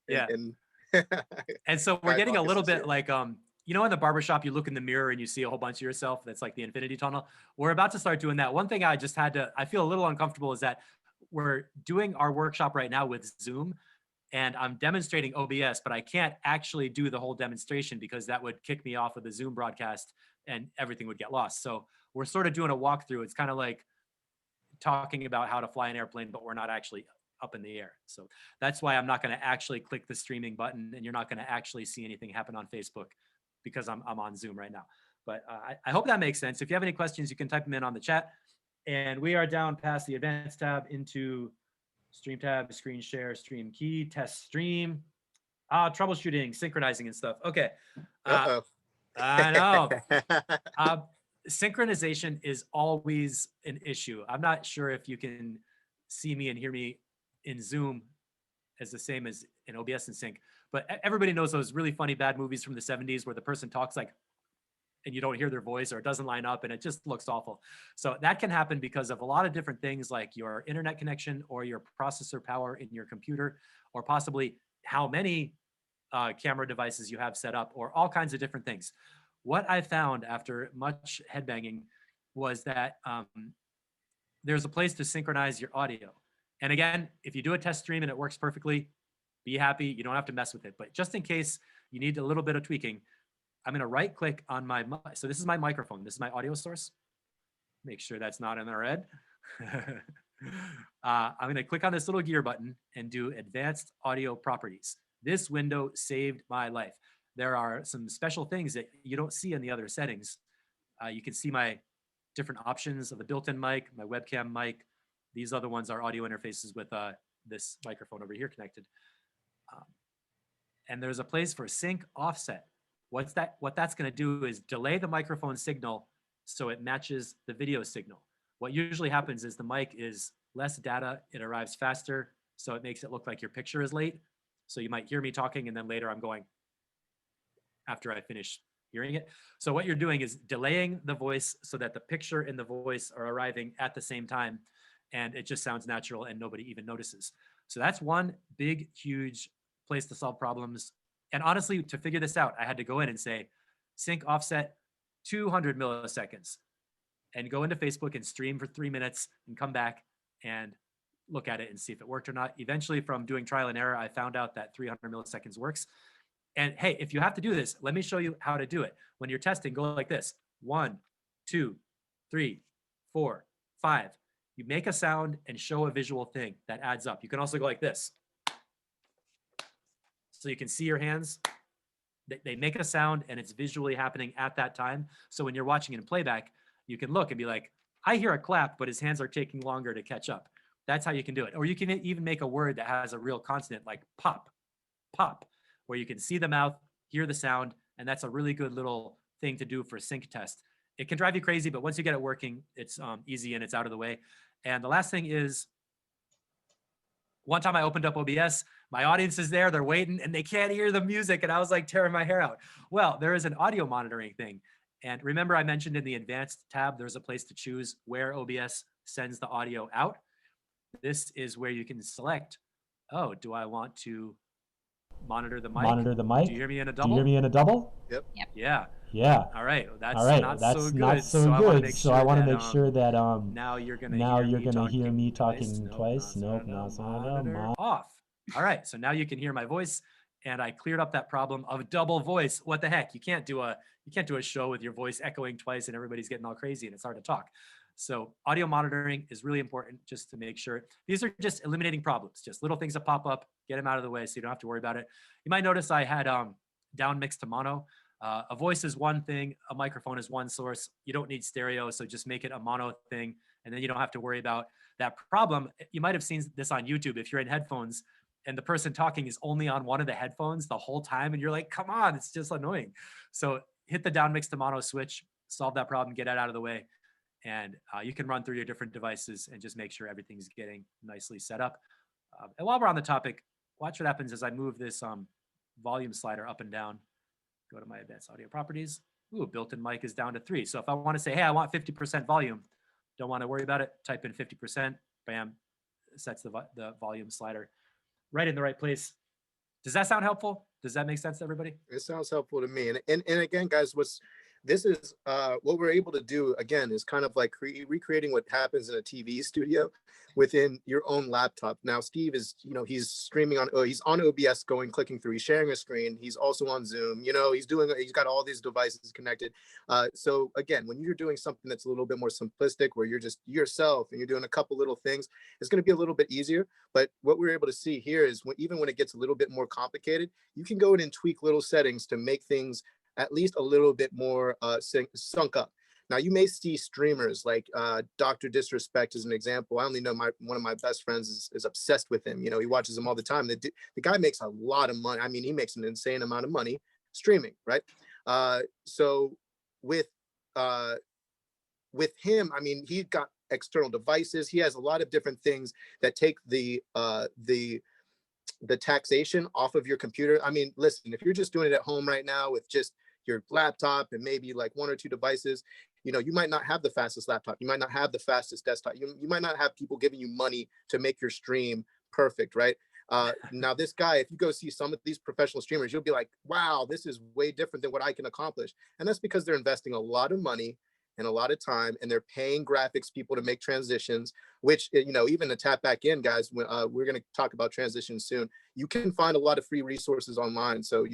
and so we're getting a little bit like in the barbershop, you look in the mirror and you see a whole bunch of yourself. That's like the infinity tunnel. We're about to start doing that. One thing I feel a little uncomfortable is that we're doing our workshop right now with Zoom. And I'm demonstrating OBS, but I can't actually do the whole demonstration because that would kick me off of the Zoom broadcast and everything would get lost. So we're sort of doing a walkthrough. It's kind of like talking about how to fly an airplane, but we're not actually up in the air. So that's why I'm not going to actually click the streaming button, and you're not going to actually see anything happen on Facebook because I'm on Zoom right now. But I hope that makes sense. If you have any questions, you can type them in on the chat. And we are down past the advanced tab into stream tab, screen share, stream key, test stream, troubleshooting, synchronizing and stuff. Okay. I know. Synchronization is always an issue. I'm not sure if you can see me and hear me in Zoom as the same as in OBS and sync, but everybody knows those really funny bad movies from the 70s where the person talks like, and you don't hear their voice or it doesn't line up and it just looks awful. So that can happen because of a lot of different things like your internet connection or your processor power in your computer, or possibly how many camera devices you have set up, or all kinds of different things. What I found after much headbanging was that there's a place to synchronize your audio. And again, if you do a test stream and it works perfectly, be happy. You don't have to mess with it. But just in case you need a little bit of tweaking, I'm going to right click on so this is my microphone. This is my audio source. Make sure that's not in the red. I'm going to click on this little gear button and do advanced audio properties. This window saved my life. There are some special things that you don't see in the other settings. You can see my different options of the built-in mic, my webcam mic. These other ones are audio interfaces with this microphone over here connected. And there's a place for sync offset. What that's going to do is delay the microphone signal so it matches the video signal. What usually happens is the mic is less data, it arrives faster, so it makes it look like your picture is late. So you might hear me talking and then later I'm going after I finish hearing it. So what you're doing is delaying the voice so that the picture and the voice are arriving at the same time, and it just sounds natural and nobody even notices. So that's one big, huge place to solve problems. And honestly, to figure this out, I had to go in and say, sync offset 200 milliseconds, and go into Facebook and stream for 3 minutes and come back and look at it and see if it worked or not. Eventually, from doing trial and error, I found out that 300 milliseconds works. And hey, if you have to do this, let me show you how to do it. When you're testing, go like this: 1, 2, 3, 4, 5. You make a sound and show a visual thing that adds up. You can also go like this. So you can see your hands. They make a sound and it's visually happening at that time. So when you're watching it in playback, you can look and be like, I hear a clap, but his hands are taking longer to catch up. That's how you can do it. Or you can even make a word that has a real consonant like pop, pop, where you can see the mouth, hear the sound, and that's a really good little thing to do for sync test. It can drive you crazy, but once you get it working, it's easy and it's out of the way. And the last thing is, one time I opened up OBS, my audience is there, they're waiting, and they can't hear the music, and I was like tearing my hair out. Well, there is an audio monitoring thing. And remember I mentioned in the advanced tab, there's a place to choose where OBS sends the audio out. This is where you can select, oh, do I want to monitor the mic? Monitor the mic. Do you hear me in a Do double? you hear me in a double? Yep. Yeah. Yeah. All right. That's All right. not That's so good. not so I good. make So sure I want to that, make sure that now you're gonna hear me talking twice. Nope, monitor off. All right. So now you can hear my voice, and I cleared up that problem of double voice. What the heck? You can't do a show with your voice echoing twice and everybody's getting all crazy and it's hard to talk. So audio monitoring is really important, just to make sure. These are just eliminating problems, just little things that pop up, get them out of the way so you don't have to worry about it. You might notice I had down mix to mono. A voice is one thing, a microphone is one source. You don't need stereo, so just make it a mono thing, and then you don't have to worry about that problem. You might have seen this on YouTube if you're in headphones and the person talking is only on one of the headphones the whole time, and you're like, come on, it's just annoying. So hit the down mix to mono switch, solve that problem, get it out of the way, and you can run through your different devices and just make sure everything's getting nicely set up. And while we're on the topic, watch what happens as I move this volume slider up and down. Go to my advanced audio properties. Ooh, built-in mic is down to 3. So if I want to say, hey, I want 50% volume, don't want to worry about it, type in 50%, bam, sets the volume slider right in the right place. Does that sound helpful? Does that make sense to everybody? It sounds helpful to me. And again, guys, this is what we're able to do, again, is kind of like recreating what happens in a TV studio within your own laptop. Now, Steve is, he's streaming on, he's on OBS clicking through, he's sharing a screen. He's also on Zoom, he's got all these devices connected. So again, when you're doing something that's a little bit more simplistic, where you're just yourself and you're doing a couple little things, it's going to be a little bit easier. But what we're able to see here is even when it gets a little bit more complicated, you can go in and tweak little settings to make things at least a little bit more sunk up. Now, you may see streamers like Dr. Disrespect as an example. I only know one of my best friends is obsessed with him. He watches him all the time. The guy makes a lot of money. I mean, he makes an insane amount of money streaming, right? So with him, I mean, he's got external devices. He has a lot of different things that take the taxation off of your computer. I mean, listen, if you're just doing it at home right now with just your laptop and maybe like one or two devices, you might not have the fastest laptop. You might not have the fastest desktop. You might not have people giving you money to make your stream perfect, right? Now, this guy, if you go see some of these professional streamers, you'll be like, wow, this is way different than what I can accomplish. And that's because they're investing a lot of money and a lot of time, and they're paying graphics people to make transitions, which, even to tap back in, guys, we're going to talk about transitions soon. You can find a lot of free resources online. So,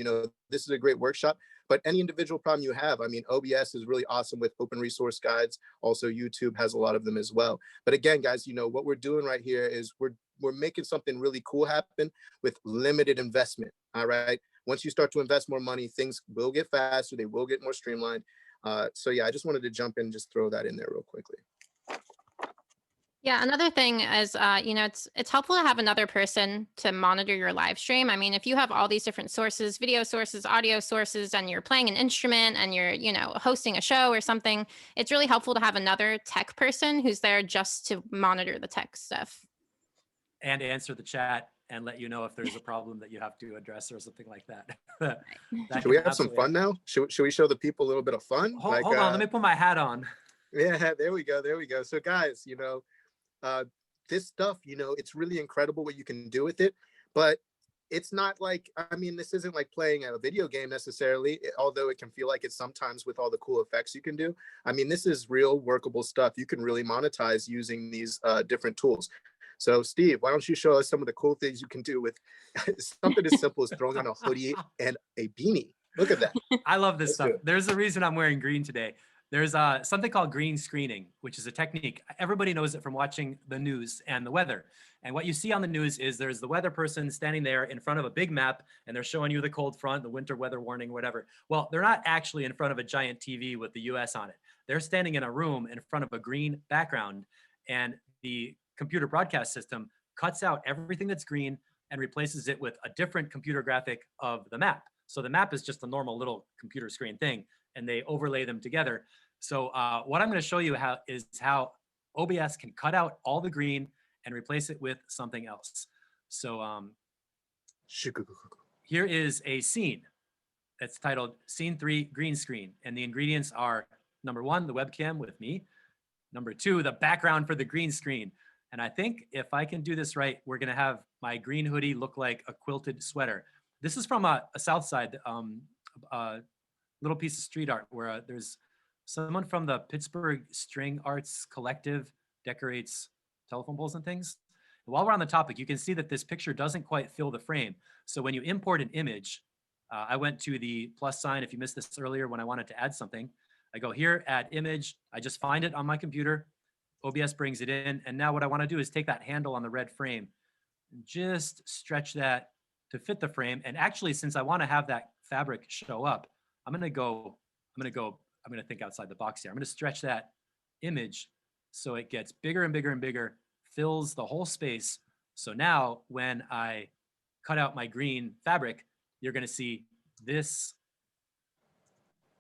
this is a great workshop, but any individual problem you have, I mean, OBS is really awesome with open resource guides. Also, YouTube has a lot of them as well. But again, guys, what we're doing right here is we're making something really cool happen with limited investment. All right. Once you start to invest more money, things will get faster. They will get more streamlined. So yeah, I just wanted to jump in and just throw that in there real quickly. Yeah, another thing is, it's helpful to have another person to monitor your live stream. I mean, if you have all these different sources, video sources, audio sources, and you're playing an instrument and you're, hosting a show or something, it's really helpful to have another tech person who's there just to monitor the tech stuff. And answer the chat and let you know if there's a problem that you have to address or something like that. Should we have some fun now? Should we show the people a little bit of fun? Hold on, let me put my hat on. Yeah, there we go. So guys, this stuff, it's really incredible what you can do with it, but it's not like, I mean, this isn't like playing a video game necessarily, although it can feel like it sometimes with all the cool effects you can do. I mean, this is real workable stuff. You can really monetize using these different tools. So Steve, why don't you show us some of the cool things you can do with something as simple as throwing on a hoodie and a beanie. Look at that. I love this stuff. There's a reason I'm wearing green today. There's something called green screening, which is a technique. Everybody knows it from watching the news and the weather. And what you see on the news is there's the weather person standing there in front of a big map, and they're showing you the cold front, the winter weather warning, whatever. Well, they're not actually in front of a giant TV with the US on it. They're standing in a room in front of a green background, and the computer broadcast system cuts out everything that's green and replaces it with a different computer graphic of the map. So the map is just a normal little computer screen thing, and they overlay them together. So what I'm going to show you is how OBS can cut out all the green and replace it with something else. So here is a scene that's titled Scene 3 Green Screen. And the ingredients are, number 1, the webcam with me. Number 2, the background for the green screen. And I think if I can do this right, we're going to have my green hoodie look like a quilted sweater. This is from a South Side little piece of street art where there's someone from the Pittsburgh String Arts Collective decorates telephone poles and things. And while we're on the topic, you can see that this picture doesn't quite fill the frame. So when you import an image, I went to the plus sign. If you missed this earlier when I wanted to add something, I go here, add image. I just find it on my computer. OBS brings it in. And now what I want to do is take that handle on the red frame and just stretch that to fit the frame. And actually, since I want to have that fabric show up, I'm going to think outside the box here. I'm going to stretch that image so it gets bigger and bigger and bigger, fills the whole space. So now when I cut out my green fabric, you're going to see this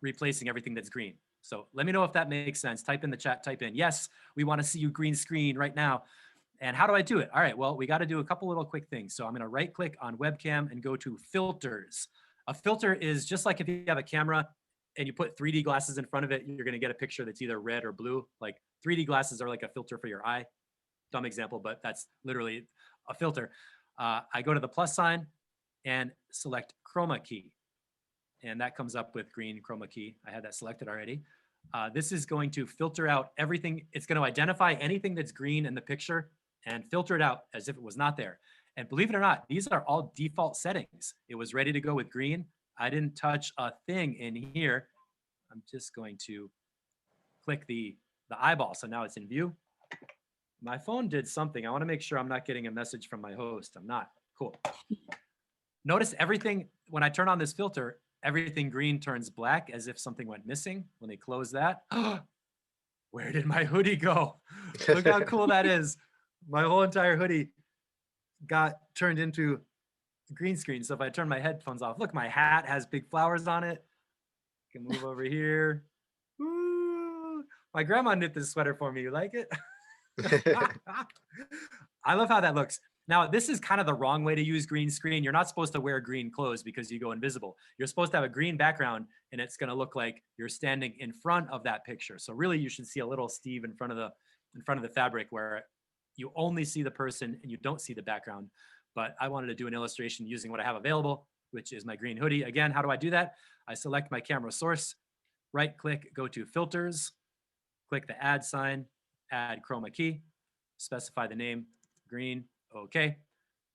replacing everything that's green. So let me know if that makes sense. Type in the chat, type in, yes, we want to see you green screen right now. And how do I do it? All right, well, we got to do a couple little quick things. So I'm going to right click on webcam and go to filters. A filter is just like if you have a camera and you put 3D glasses in front of it, you're going to get a picture that's either red or blue. Like 3D glasses are like a filter for your eye. Dumb example, but that's literally a filter. I go to the plus sign and select chroma key. and that comes up with green chroma key. I had that selected already. This is going to filter out everything. It's going to identify anything that's green in the picture and filter it out as if it was not there. And believe it or not, these are all default settings. It was ready to go with green. I didn't touch a thing in here. I'm just going to click the eyeball. So now it's in view. My phone did something. I want to make sure I'm not getting a message from my host. I'm not. Cool. Notice everything, when I turn on this filter, everything green turns black as if something went missing. When they close that, where did my hoodie go? Look how cool that is. My whole entire hoodie got turned into green screen. So if I turn my headphones off, look, my hat has big flowers on it. I can move over here. Ooh, my grandma knit this sweater for me. You like it? I love how that looks. Now, this is kind of the wrong way to use green screen. You're not supposed to wear green clothes because you go invisible. You're supposed to have a green background and it's going to look like you're standing in front of that picture. So really you should see a little Steve in front of the fabric where you only see the person and you don't see the background. But I wanted to do an illustration using what I have available, which is my green hoodie. Again, how do I do that? I select my camera source, right click, go to filters, click the add sign, add chroma key, specify the name, green, okay.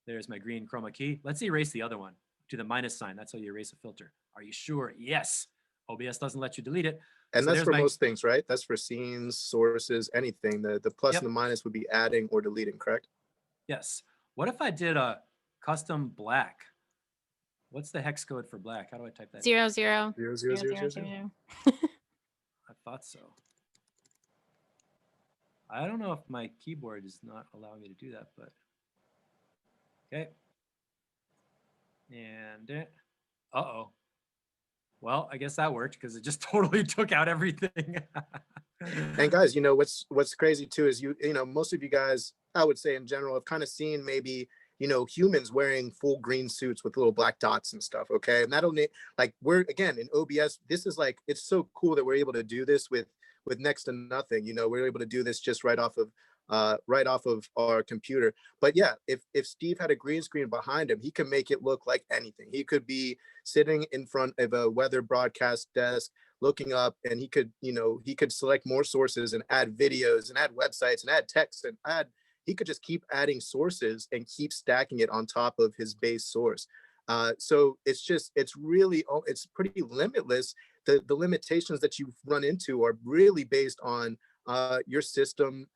There's my green chroma key. Let's erase the other one. Do the minus sign. That's how you erase a filter. Are you sure? Yes. OBS doesn't let you delete it. And So that's for my, most things, right? That's for scenes, sources, anything. The plus Yep. and the minus would be adding or deleting, correct? Yes. What if I did a custom black? What's the hex code for black? How do I type that? 00. 0, 0, 0, 0, 0. 0. I thought so. I don't know if my keyboard is not allowing me to do that, but okay. And uh-oh. Well, I guess that worked because it just totally took out everything. And guys, you know, what's crazy too is you know, most of you guys, I would say in general, have kind of seen maybe, you know, humans wearing full green suits with little black dots and stuff. Okay. And that'll like, we're again in OBS, this is like, it's so cool that we're able to do this with next to nothing. You know, we're able to do this just right off of our computer. But yeah, if Steve had a green screen behind him, he could make it look like anything. He could be sitting in front of a weather broadcast desk looking up, and he could, you know, he could select more sources and add videos and add websites and add text and he could just keep adding sources and keep stacking it on top of his base source. So it's pretty limitless. The limitations that you run into are really based on your system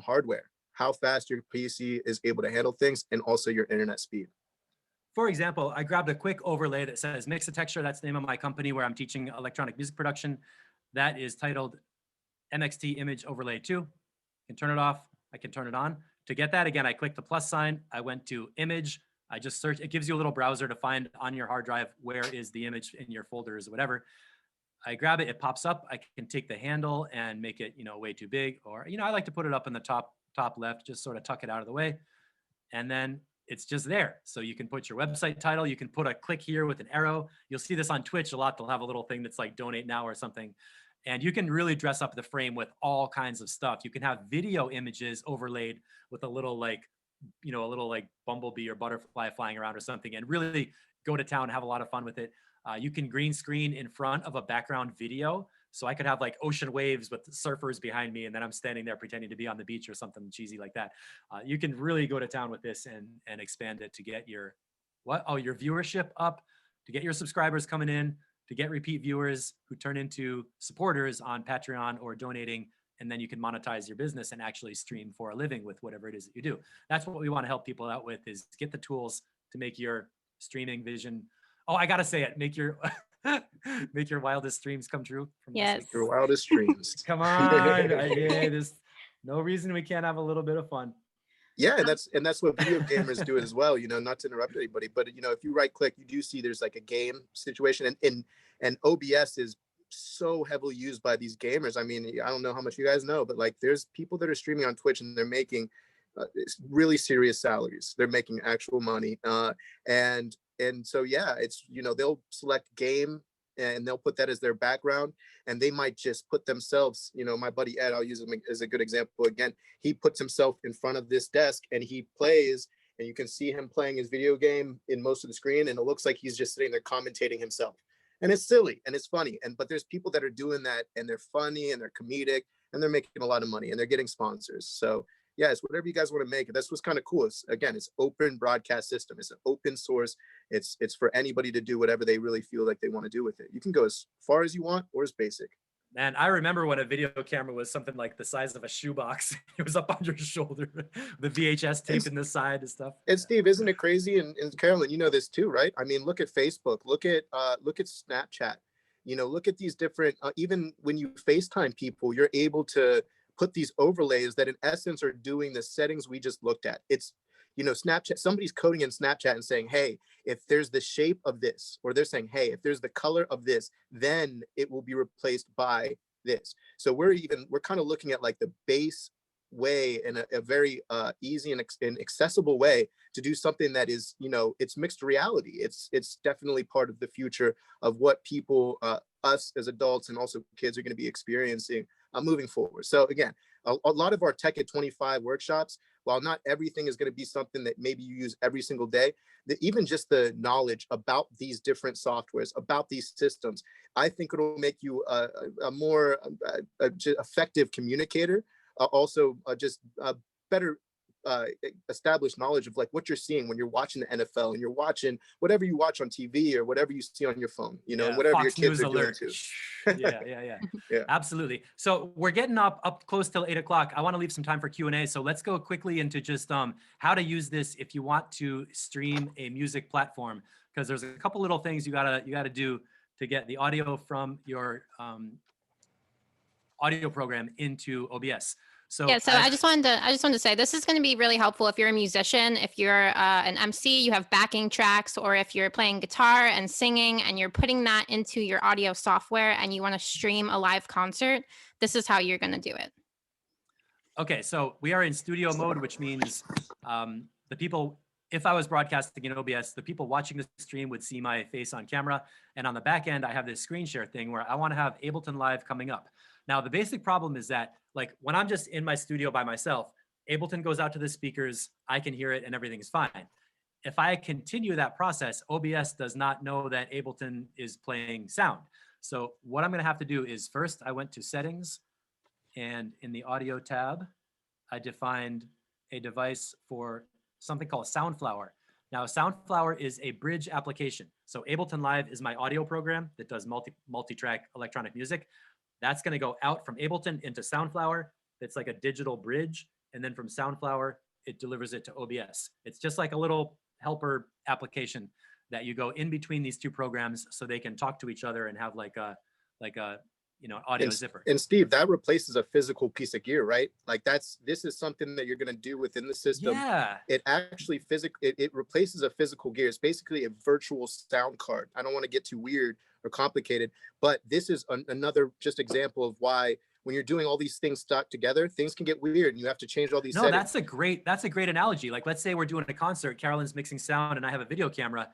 hardware, how fast your PC is able to handle things, and also your internet speed. For example, I grabbed a quick overlay that says Mix a Texture. That's the name of my company where I'm teaching electronic music production. That is titled MXT Image Overlay 2. I can turn it off. I can turn it on. To get that, again, I clicked the plus sign. I went to image. I just searched. It gives you a little browser to find on your hard drive where is the image in your folders or whatever. I grab it, it pops up. I can take the handle and make it, you know, way too big, or, you know, I like to put it up in the top left, just sort of tuck it out of the way. And then it's just there. So you can put your website title, you can put a click here with an arrow. You'll see this on Twitch a lot. They'll have a little thing that's like donate now or something. And you can really dress up the frame with all kinds of stuff. You can have video images overlaid with a little like, you know, a little like bumblebee or butterfly flying around or something, and really go to town, have a lot of fun with it. You can green screen in front of a background video. So I could have like ocean waves with surfers behind me, and then I'm standing there pretending to be on the beach or something cheesy like that. You can really go to town with this and expand it to get your, your viewership up, to get your subscribers coming in, to get repeat viewers who turn into supporters on Patreon or donating. And then you can monetize your business and actually stream for a living with whatever it is that you do. That's what we want to help people out with, is get the tools to make your streaming vision. Oh, I gotta say it. Make your make your wildest dreams come true. From Yes. Your wildest dreams. Come on. Yeah, there's no reason we can't have a little bit of fun. Yeah, and that's what video gamers do as well. You know, not to interrupt anybody, but you know, if you right click, you do see there's like a game situation, and OBS is so heavily used by these gamers. I mean, I don't know how much you guys know, but like there's people that are streaming on Twitch and they're making really serious salaries. They're making actual money, and so yeah, it's, you know, they'll select game and they'll put that as their background, and they might just put themselves, you know, my buddy Ed, I'll use him as a good example again. He puts himself in front of this desk and he plays, and you can see him playing his video game in most of the screen, and it looks like he's just sitting there commentating himself. and it's silly and it's funny. But there's people that are doing that, and they're funny and they're comedic, and they're making a lot of money, and they're getting sponsors. So yeah, it's whatever you guys want to make. That's what's kind of cool. It's open broadcast system. It's an open source. It's for anybody to do whatever they really feel like they want to do with it. You can go as far as you want or as basic. Man, I remember when a video camera was something like the size of a shoebox. It was up on your shoulder, the VHS tape in the side and stuff. And Steve, isn't it crazy? And Carolyn, you know this too, right? I mean, look at Facebook, look at Snapchat, look at these different, even when you FaceTime people, you're able to put these overlays that in essence are doing the settings we just looked at. It's, Snapchat, somebody's coding in Snapchat and saying, hey, if there's the shape of this, or they're saying, hey, if there's the color of this, then it will be replaced by this. So we're kind of looking at like the base way and a very easy and accessible way to do something that is, it's mixed reality. It's definitely part of the future of what people, us as adults and also kids, are going to be experiencing moving forward. So again, a lot of our Tech at 25 workshops, while not everything is going to be something that maybe you use every single day, even just the knowledge about these different softwares, about these systems, I think it'll make you a more effective communicator. Also, just better established knowledge of like what you're seeing when you're watching the NFL and you're watching whatever you watch on TV or whatever you see on your phone, and whatever Fox your kids News are alert. doing too. Yeah, absolutely. So we're getting up close till 8 o'clock. I want to leave some time for Q&A. So let's go quickly into just how to use this if you want to stream a music platform, because there's a couple little things you gotta do to get the audio from your audio program into OBS. So yeah, so I just wanted to say this is going to be really helpful if you're a musician, if you're an MC, you have backing tracks, or if you're playing guitar and singing and you're putting that into your audio software and you want to stream a live concert. This is how you're going to do it. Okay, so we are in studio mode, which means the people, if I was broadcasting in OBS, the people watching the stream would see my face on camera. And on the back end, I have this screen share thing where I want to have Ableton Live coming up. Now, the basic problem is that, like, when I'm just in my studio by myself, Ableton goes out to the speakers, I can hear it, and everything's fine. If I continue that process, OBS does not know that Ableton is playing sound. So what I'm going to have to do is, first, I went to Settings, and in the Audio tab, I defined a device for something called Soundflower. Now, Soundflower is a bridge application. So Ableton Live is my audio program that does multi-track electronic music. That's going to go out from Ableton into Soundflower. It's like a digital bridge. And then from Soundflower, it delivers it to OBS. It's just like a little helper application that you go in between these two programs so they can talk to each other and have like a audio zipper. And Steve, that replaces a physical piece of gear, right? Like this is something that you're going to do within the system. Yeah. It actually it replaces a physical gear. It's basically a virtual sound card. I don't want to get too weird or complicated, but this is another just example of why when you're doing all these things stuck together, things can get weird and you have to change all these settings. That's a great analogy. Like, let's say we're doing a concert, Carolyn's mixing sound and I have a video camera.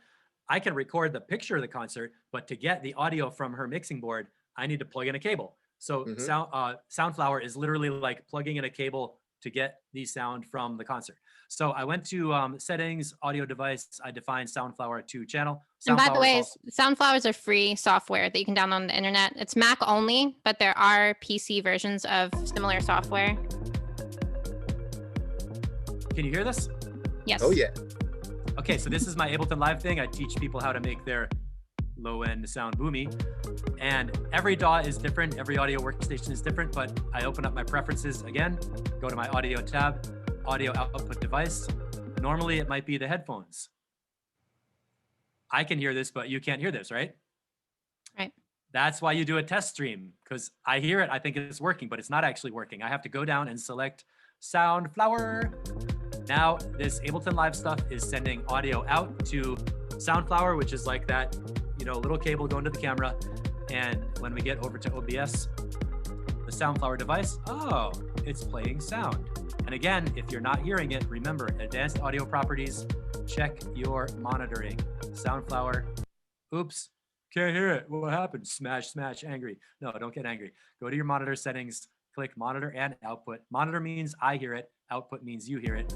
I can record the picture of the concert, but to get the audio from her mixing board, I need to plug in a cable. So Soundflower is literally like plugging in a cable to get the sound from the concert. So I went to settings, audio device. I defined Soundflower to channel. And by the way, Soundflower is a free software that you can download on the internet. It's Mac only, but there are PC versions of similar software. Can you hear this? Yes. Oh yeah. Okay, so this is my Ableton Live thing. I teach people how to make their low-end sound boomy, and every DAW is different, every audio workstation is different, but I open up my preferences again, go to my audio tab, audio output device. Normally it might be the headphones. I can hear this, but you can't hear this, right? Right. That's why you do a test stream, because I hear it, I think it's working, but it's not actually working. I have to go down and select Soundflower. Now this Ableton Live stuff is sending audio out to Soundflower, which is like that, little cable going to the camera. And when we get over to OBS, the Soundflower device, oh, it's playing sound. And again, if you're not hearing it, remember, advanced audio properties, check your monitoring. Soundflower, oops, can't hear it. What happened? Smash, angry. No, don't get angry. Go to your monitor settings, click monitor and output. Monitor means I hear it, output means you hear it.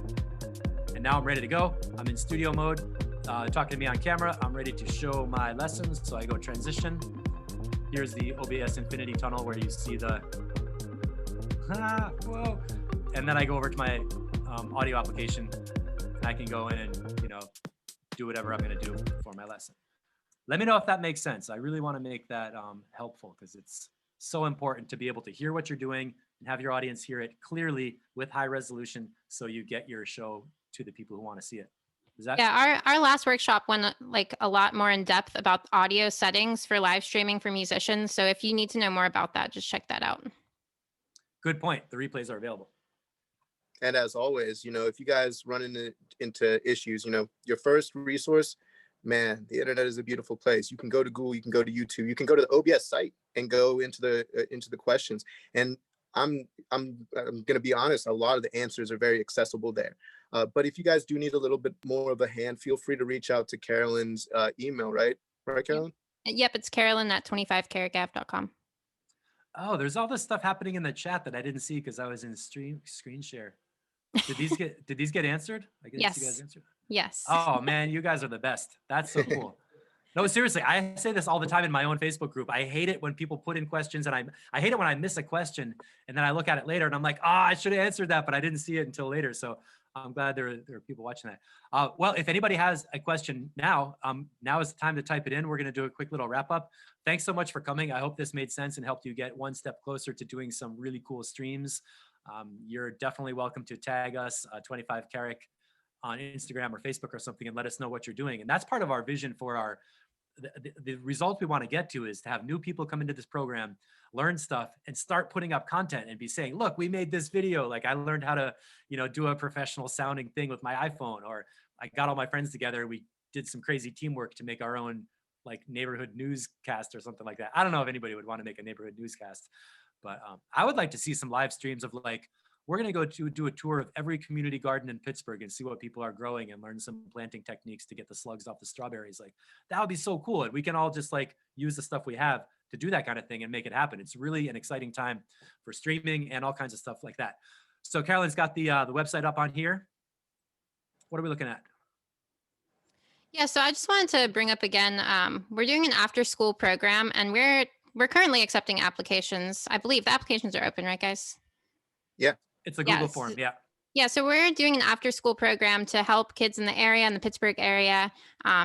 And now I'm ready to go. I'm in studio mode. talking to me on camera. I'm ready to show my lessons. So I go transition. Here's the OBS Infinity Tunnel where you see the, whoa. And then I go over to my audio application. And I can go in and, do whatever I'm gonna do for my lesson. Let me know if that makes sense. I really wanna make that helpful because it's so important to be able to hear what you're doing and have your audience hear it clearly with high resolution so you get your show to the people who wanna see it. Is that? Yeah, our last workshop went like a lot more in depth about audio settings for live streaming for musicians. So if you need to know more about that, just check that out. Good point. The replays are available. And as always, if you guys run into issues, your first resource, man, the internet is a beautiful place. You can go to Google, you can go to YouTube, you can go to the OBS site and go into the questions. And I'm going to be honest, a lot of the answers are very accessible there. But if you guys do need a little bit more of a hand, feel free to reach out to Carolyn's email, right? Right, Carolyn? Yep, it's Carolyn@25carrotgaff.com. Oh, there's all this stuff happening in the chat that I didn't see because I was in screen share. Did these get answered? I guess Yes. you guys answered. Yes. Oh man, you guys are the best. That's so cool. No, seriously, I say this all the time in my own Facebook group. I hate it when people put in questions and I hate it when I miss a question and then I look at it later and I'm like, I should have answered that, but I didn't see it until later. So I'm glad there are people watching that. Well, if anybody has a question now is the time to type it in. We're going to do a quick little wrap up. Thanks so much for coming. I hope this made sense and helped you get one step closer to doing some really cool streams. You're definitely welcome to tag us 25 Carrick on Instagram or Facebook or something and let us know what you're doing. And that's part of our vision for the results we want to get to is to have new people come into this program, learn stuff and start putting up content and be saying, look, we made this video. Like I learned how to, do a professional sounding thing with my iPhone, or I got all my friends together. We did some crazy teamwork to make our own like neighborhood newscast or something like that. I don't know if anybody would want to make a neighborhood newscast, but I would like to see some live streams of like, we're going to go to do a tour of every community garden in Pittsburgh and see what people are growing and learn some planting techniques to get the slugs off the strawberries. Like that would be so cool. And we can all just like use the stuff we have to do that kind of thing and make it happen. It's really an exciting time for streaming and all kinds of stuff like that. So Carolyn's got the website up on here. What are we looking at? Yeah, so I just wanted to bring up again, we're doing an after school program and we're currently accepting applications. I believe the applications are open, right guys? Yeah. It's a Google form, yeah. Yeah, so we're doing an after-school program to help kids in the area, in the Pittsburgh area,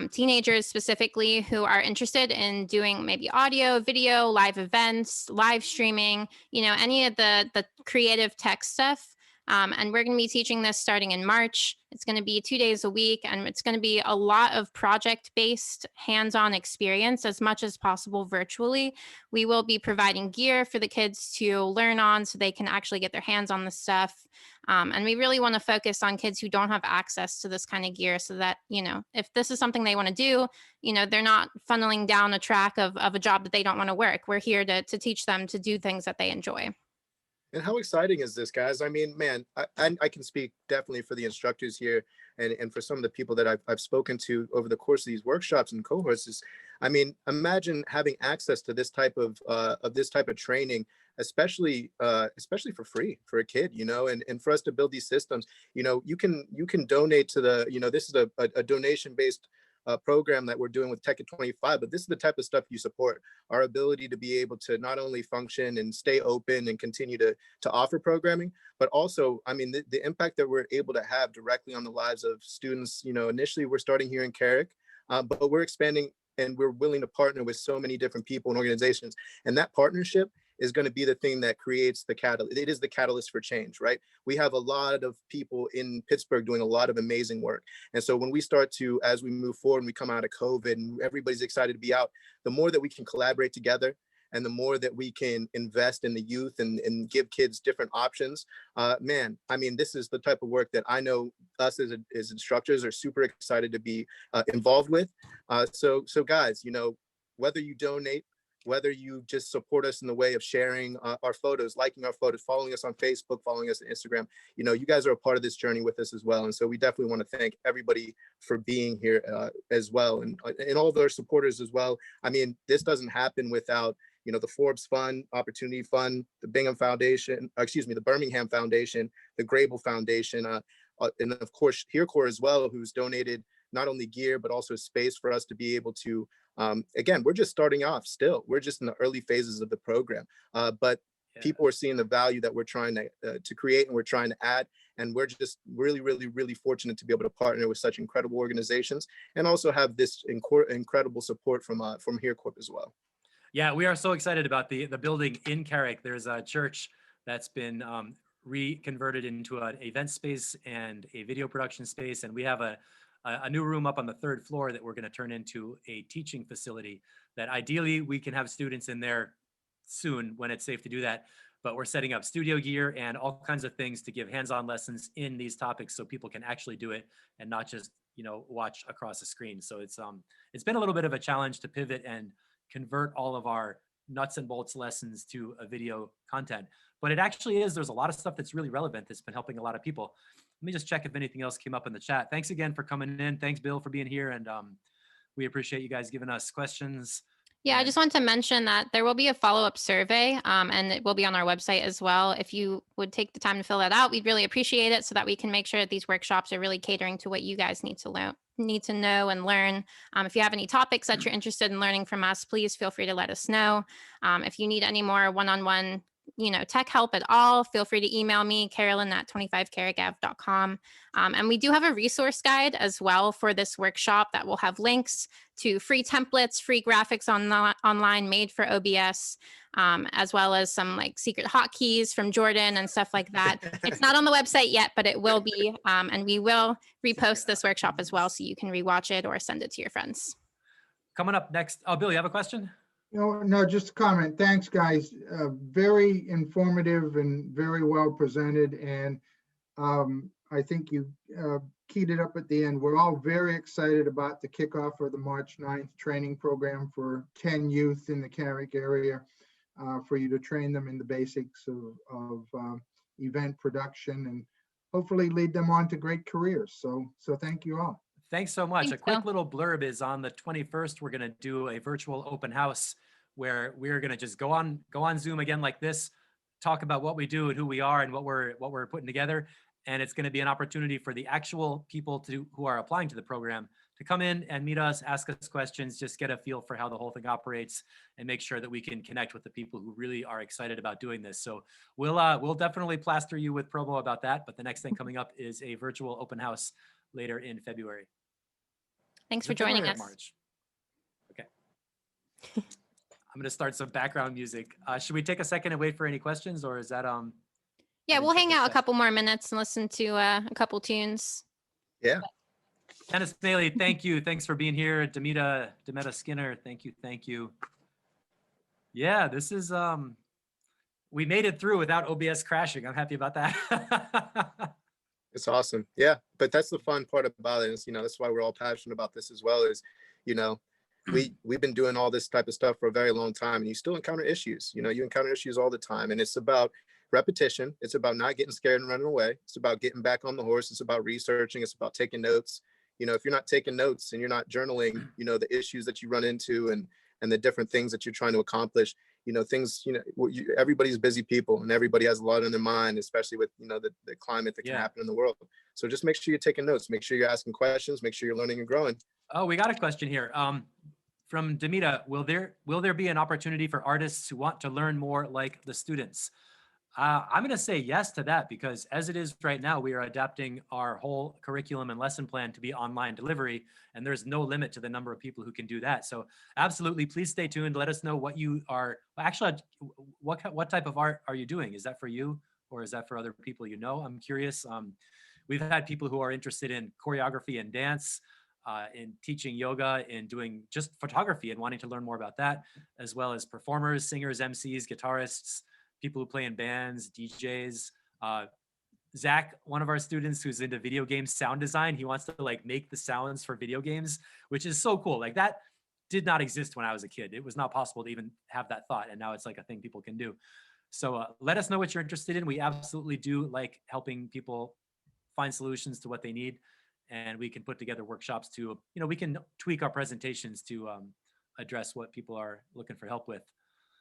teenagers specifically who are interested in doing maybe audio, video, live events, live streaming, any of the creative tech stuff. And we're going to be teaching this starting in March. It's going to be 2 days a week, and it's going to be a lot of project-based hands-on experience as much as possible virtually. We will be providing gear for the kids to learn on so they can actually get their hands on the stuff. And we really want to focus on kids who don't have access to this kind of gear so that, if this is something they want to do, they're not funneling down a track of a job that they don't want to work. We're here to teach them to do things that they enjoy. And how exciting is this, guys? I mean, man, I can speak definitely for the instructors here and for some of the people that I've spoken to over the course of these workshops and cohorts. Imagine having access to this type of training, especially for free for a kid, and for us to build these systems, you can donate to the, this is a donation-based program that we're doing with Tech at 25, but this is the type of stuff you support. Our ability to be able to not only function and stay open and continue to offer programming, but also, the impact that we're able to have directly on the lives of students. Initially we're starting here in Carrick, but we're expanding and we're willing to partner with so many different people and organizations. And that partnership is going to be the thing that creates the catalyst. It is the catalyst for change, right? We have a lot of people in Pittsburgh doing a lot of amazing work. And so when we start to, as we move forward and we come out of COVID and everybody's excited to be out, the more that we can collaborate together and the more that we can invest in the youth and give kids different options, this is the type of work that I know us as instructors are super excited to be involved with. So guys, whether you donate, whether you just support us in the way of sharing our photos, liking our photos, following us on Facebook, following us on Instagram, you guys are a part of this journey with us as well. And so we definitely want to thank everybody for being here as well. And all of our supporters as well. This doesn't happen without, the Forbes Fund, Opportunity Fund, the Birmingham Foundation, the Grable Foundation, and of course HereCore as well, who's donated not only gear, but also space for us to be able to, again, we're just starting off still. We're just in the early phases of the program. But people are seeing the value that we're trying to create and we're trying to add. And we're just really, really, really fortunate to be able to partner with such incredible organizations and also have this incredible support from HereCorp as well. Yeah, we are so excited about the building in Carrick. There's a church that's been reconverted into an event space and a video production space. And we have a new room up on the 3rd floor that we're going to turn into a teaching facility that ideally we can have students in there soon when it's safe to do that. But we're setting up studio gear and all kinds of things to give hands-on lessons in these topics so people can actually do it and not just, watch across a screen. So it's been a little bit of a challenge to pivot and convert all of our nuts and bolts lessons to a video content. But it actually is, there's a lot of stuff that's really relevant that's been helping a lot of people. Let me just check if anything else came up in the chat. Thanks again for coming in. Thanks, Bill, for being here. And we appreciate you guys giving us questions. Yeah, I just want to mention that there will be a follow-up survey and it will be on our website as well. If you would take the time to fill that out, we'd really appreciate it so that we can make sure that these workshops are really catering to what you guys need to know and learn. If you have any topics that you're interested in learning from us, please feel free to let us know. If you need any more one-on-one tech help at all, feel free to email me, Carolyn@25carrigav.com. And we do have a resource guide as well for this workshop that will have links to free templates, free graphics online made for OBS, as well as some like secret hotkeys from Jordan and stuff like that. It's not on the website yet, but it will be. And we will repost this workshop as well so you can rewatch it or send it to your friends. Coming up next. Oh, Bill, you have a question? No, just a comment. Thanks, guys. Very informative and very well presented. And I think you keyed it up at the end. We're all very excited about the kickoff of the March 9th training program for 10 youth in the Carrick area for you to train them in the basics of event production and hopefully lead them on to great careers. So thank you all. Thanks so much. Thanks, a quick Bill. little blurb is on the 21st, we're going to do a virtual open house where we're going to just go on Zoom again like this, talk about what we do and who we are and what we're putting together. And it's going to be an opportunity for the actual people who are applying to the program to come in and meet us, ask us questions, just get a feel for how the whole thing operates and make sure that we can connect with the people who really are excited about doing this. So we'll definitely plaster you with promo about that. But the next thing coming up is a virtual open house later in February. Thanks for joining us. March. Okay. I'm going to start some background music. Should we take a second and wait for any questions, or is that Yeah, we'll hang out a couple more minutes and listen to a couple tunes. Yeah. Dennis Bailey, thank you. Thanks for being here. Demeta Skinner, thank you. Yeah, this is we made it through without OBS crashing. I'm happy about that. It's awesome. Yeah. But that's the fun part about it is, that's why we're all passionate about this as well is, we've been doing all this type of stuff for a very long time and you still encounter issues. You encounter issues all the time. And it's about repetition. It's about not getting scared and running away. It's about getting back on the horse. It's about researching. It's about taking notes. If you're not taking notes and you're not journaling, the issues that you run into and the different things that you're trying to accomplish, things, everybody's busy people and everybody has a lot on their mind, especially with, the climate that can happen in the world. So just make sure you're taking notes, make sure you're asking questions, make sure you're learning and growing. Oh, we got a question here. From Demeta, will there be an opportunity for artists who want to learn more like the students? I'm going to say yes to that because as it is right now, we are adapting our whole curriculum and lesson plan to be online delivery, and there's no limit to the number of people who can do that. So absolutely, please stay tuned. Let us know what you are, actually, what type of art are you doing? Is that for you or is that for other people you know? I'm curious. We've had people who are interested in choreography and dance, in teaching yoga, in doing just photography and wanting to learn more about that, as well as performers, singers, MCs, guitarists, people who play in bands, DJs. Zach, one of our students who's into video game sound design, he wants to make the sounds for video games, which is so cool. That did not exist when I was a kid. It was not possible to even have that thought. And now it's a thing people can do. So let us know what you're interested in. We absolutely do like helping people find solutions to what they need. And we can put together workshops to, we can tweak our presentations to address what people are looking for help with.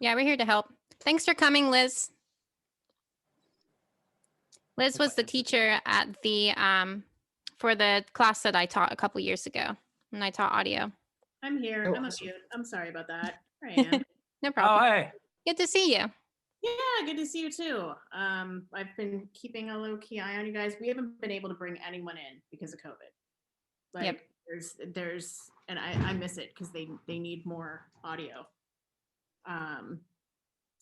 Yeah, we're here to help. Thanks for coming, Liz. Liz was the teacher at the for the class that I taught a couple years ago when I taught audio. I'm here. Oh, I'm a awesome. mute. I'm sorry about that. Here I am. No Oh, problem. hey. Good to see you. Yeah, good to see you too. I've been keeping a low key eye on you guys. We haven't been able to bring anyone in because of COVID. Like Yep. there's and I miss it because they need more audio.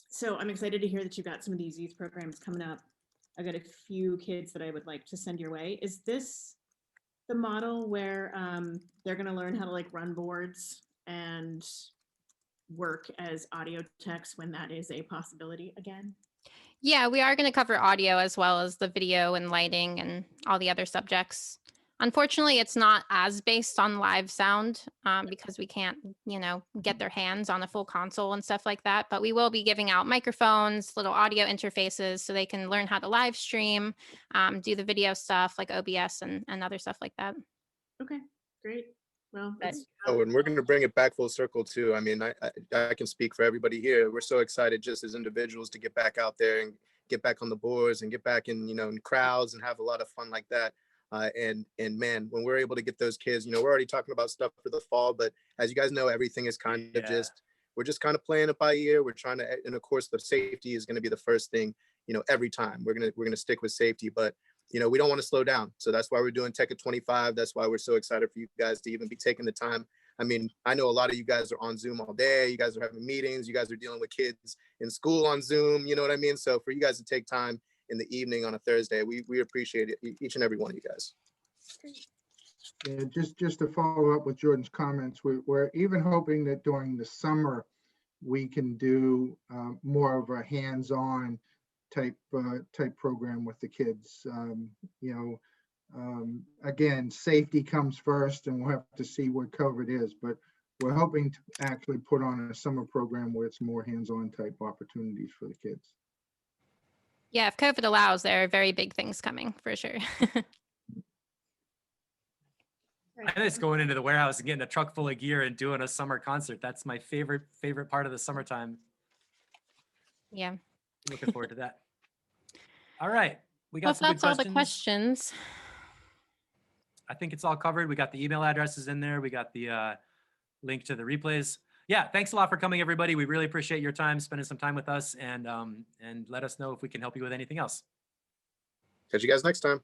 So I'm excited to hear that you've got some of these youth programs coming up. I got a few kids that I would like to send your way. Is this the model where they're going to learn how to like run boards and work as audio techs when that is a possibility again? Yeah, we are going to cover audio as well as the video and lighting and all the other subjects. Unfortunately, it's not as based on live sound because we can't, get their hands on a full console and stuff like that. But we will be giving out microphones, little audio interfaces so they can learn how to live stream, do the video stuff like OBS and other stuff like that. Okay, great. Well, But- Oh, and we're going to bring it back full circle too. I mean, I can speak for everybody here. We're so excited just as individuals to get back out there and get back on the boards and get back in, in crowds and have a lot of fun like that. And man, when we're able to get those kids, we're already talking about stuff for the fall, but as you guys know, everything is kind of we're just kind of playing it by ear. We're trying to, and of course the safety is going to be the first thing, every time we're going to stick with safety, but we don't want to slow down. So that's why we're doing Tech at 25. That's why we're so excited for you guys to even be taking the time. I mean, I know a lot of you guys are on Zoom all day. You guys are having meetings. You guys are dealing with kids in school on Zoom. You know what I mean? So for you guys to take time in the evening on a Thursday, we appreciate it, each and every one of you guys. Yeah, just to follow up with Jordan's comments, we're even hoping that during the summer, we can do more of a hands-on type program with the kids. Again, safety comes first, and we'll have to see what COVID is, but we're hoping to actually put on a summer program where it's more hands-on type opportunities for the kids. Yeah, if COVID allows, there are very big things coming for sure. I miss going into the warehouse and getting a truck full of gear and doing a summer concert. That's my favorite part of the summertime. Yeah. Looking forward to that. All right. We Well, got if some good that's all the questions. questions. I think it's all covered. We got the email addresses in there. We got the link to the replays. Yeah, thanks a lot for coming, everybody. We really appreciate your time, spending some time with us, and let us know if we can help you with anything else. Catch you guys next time.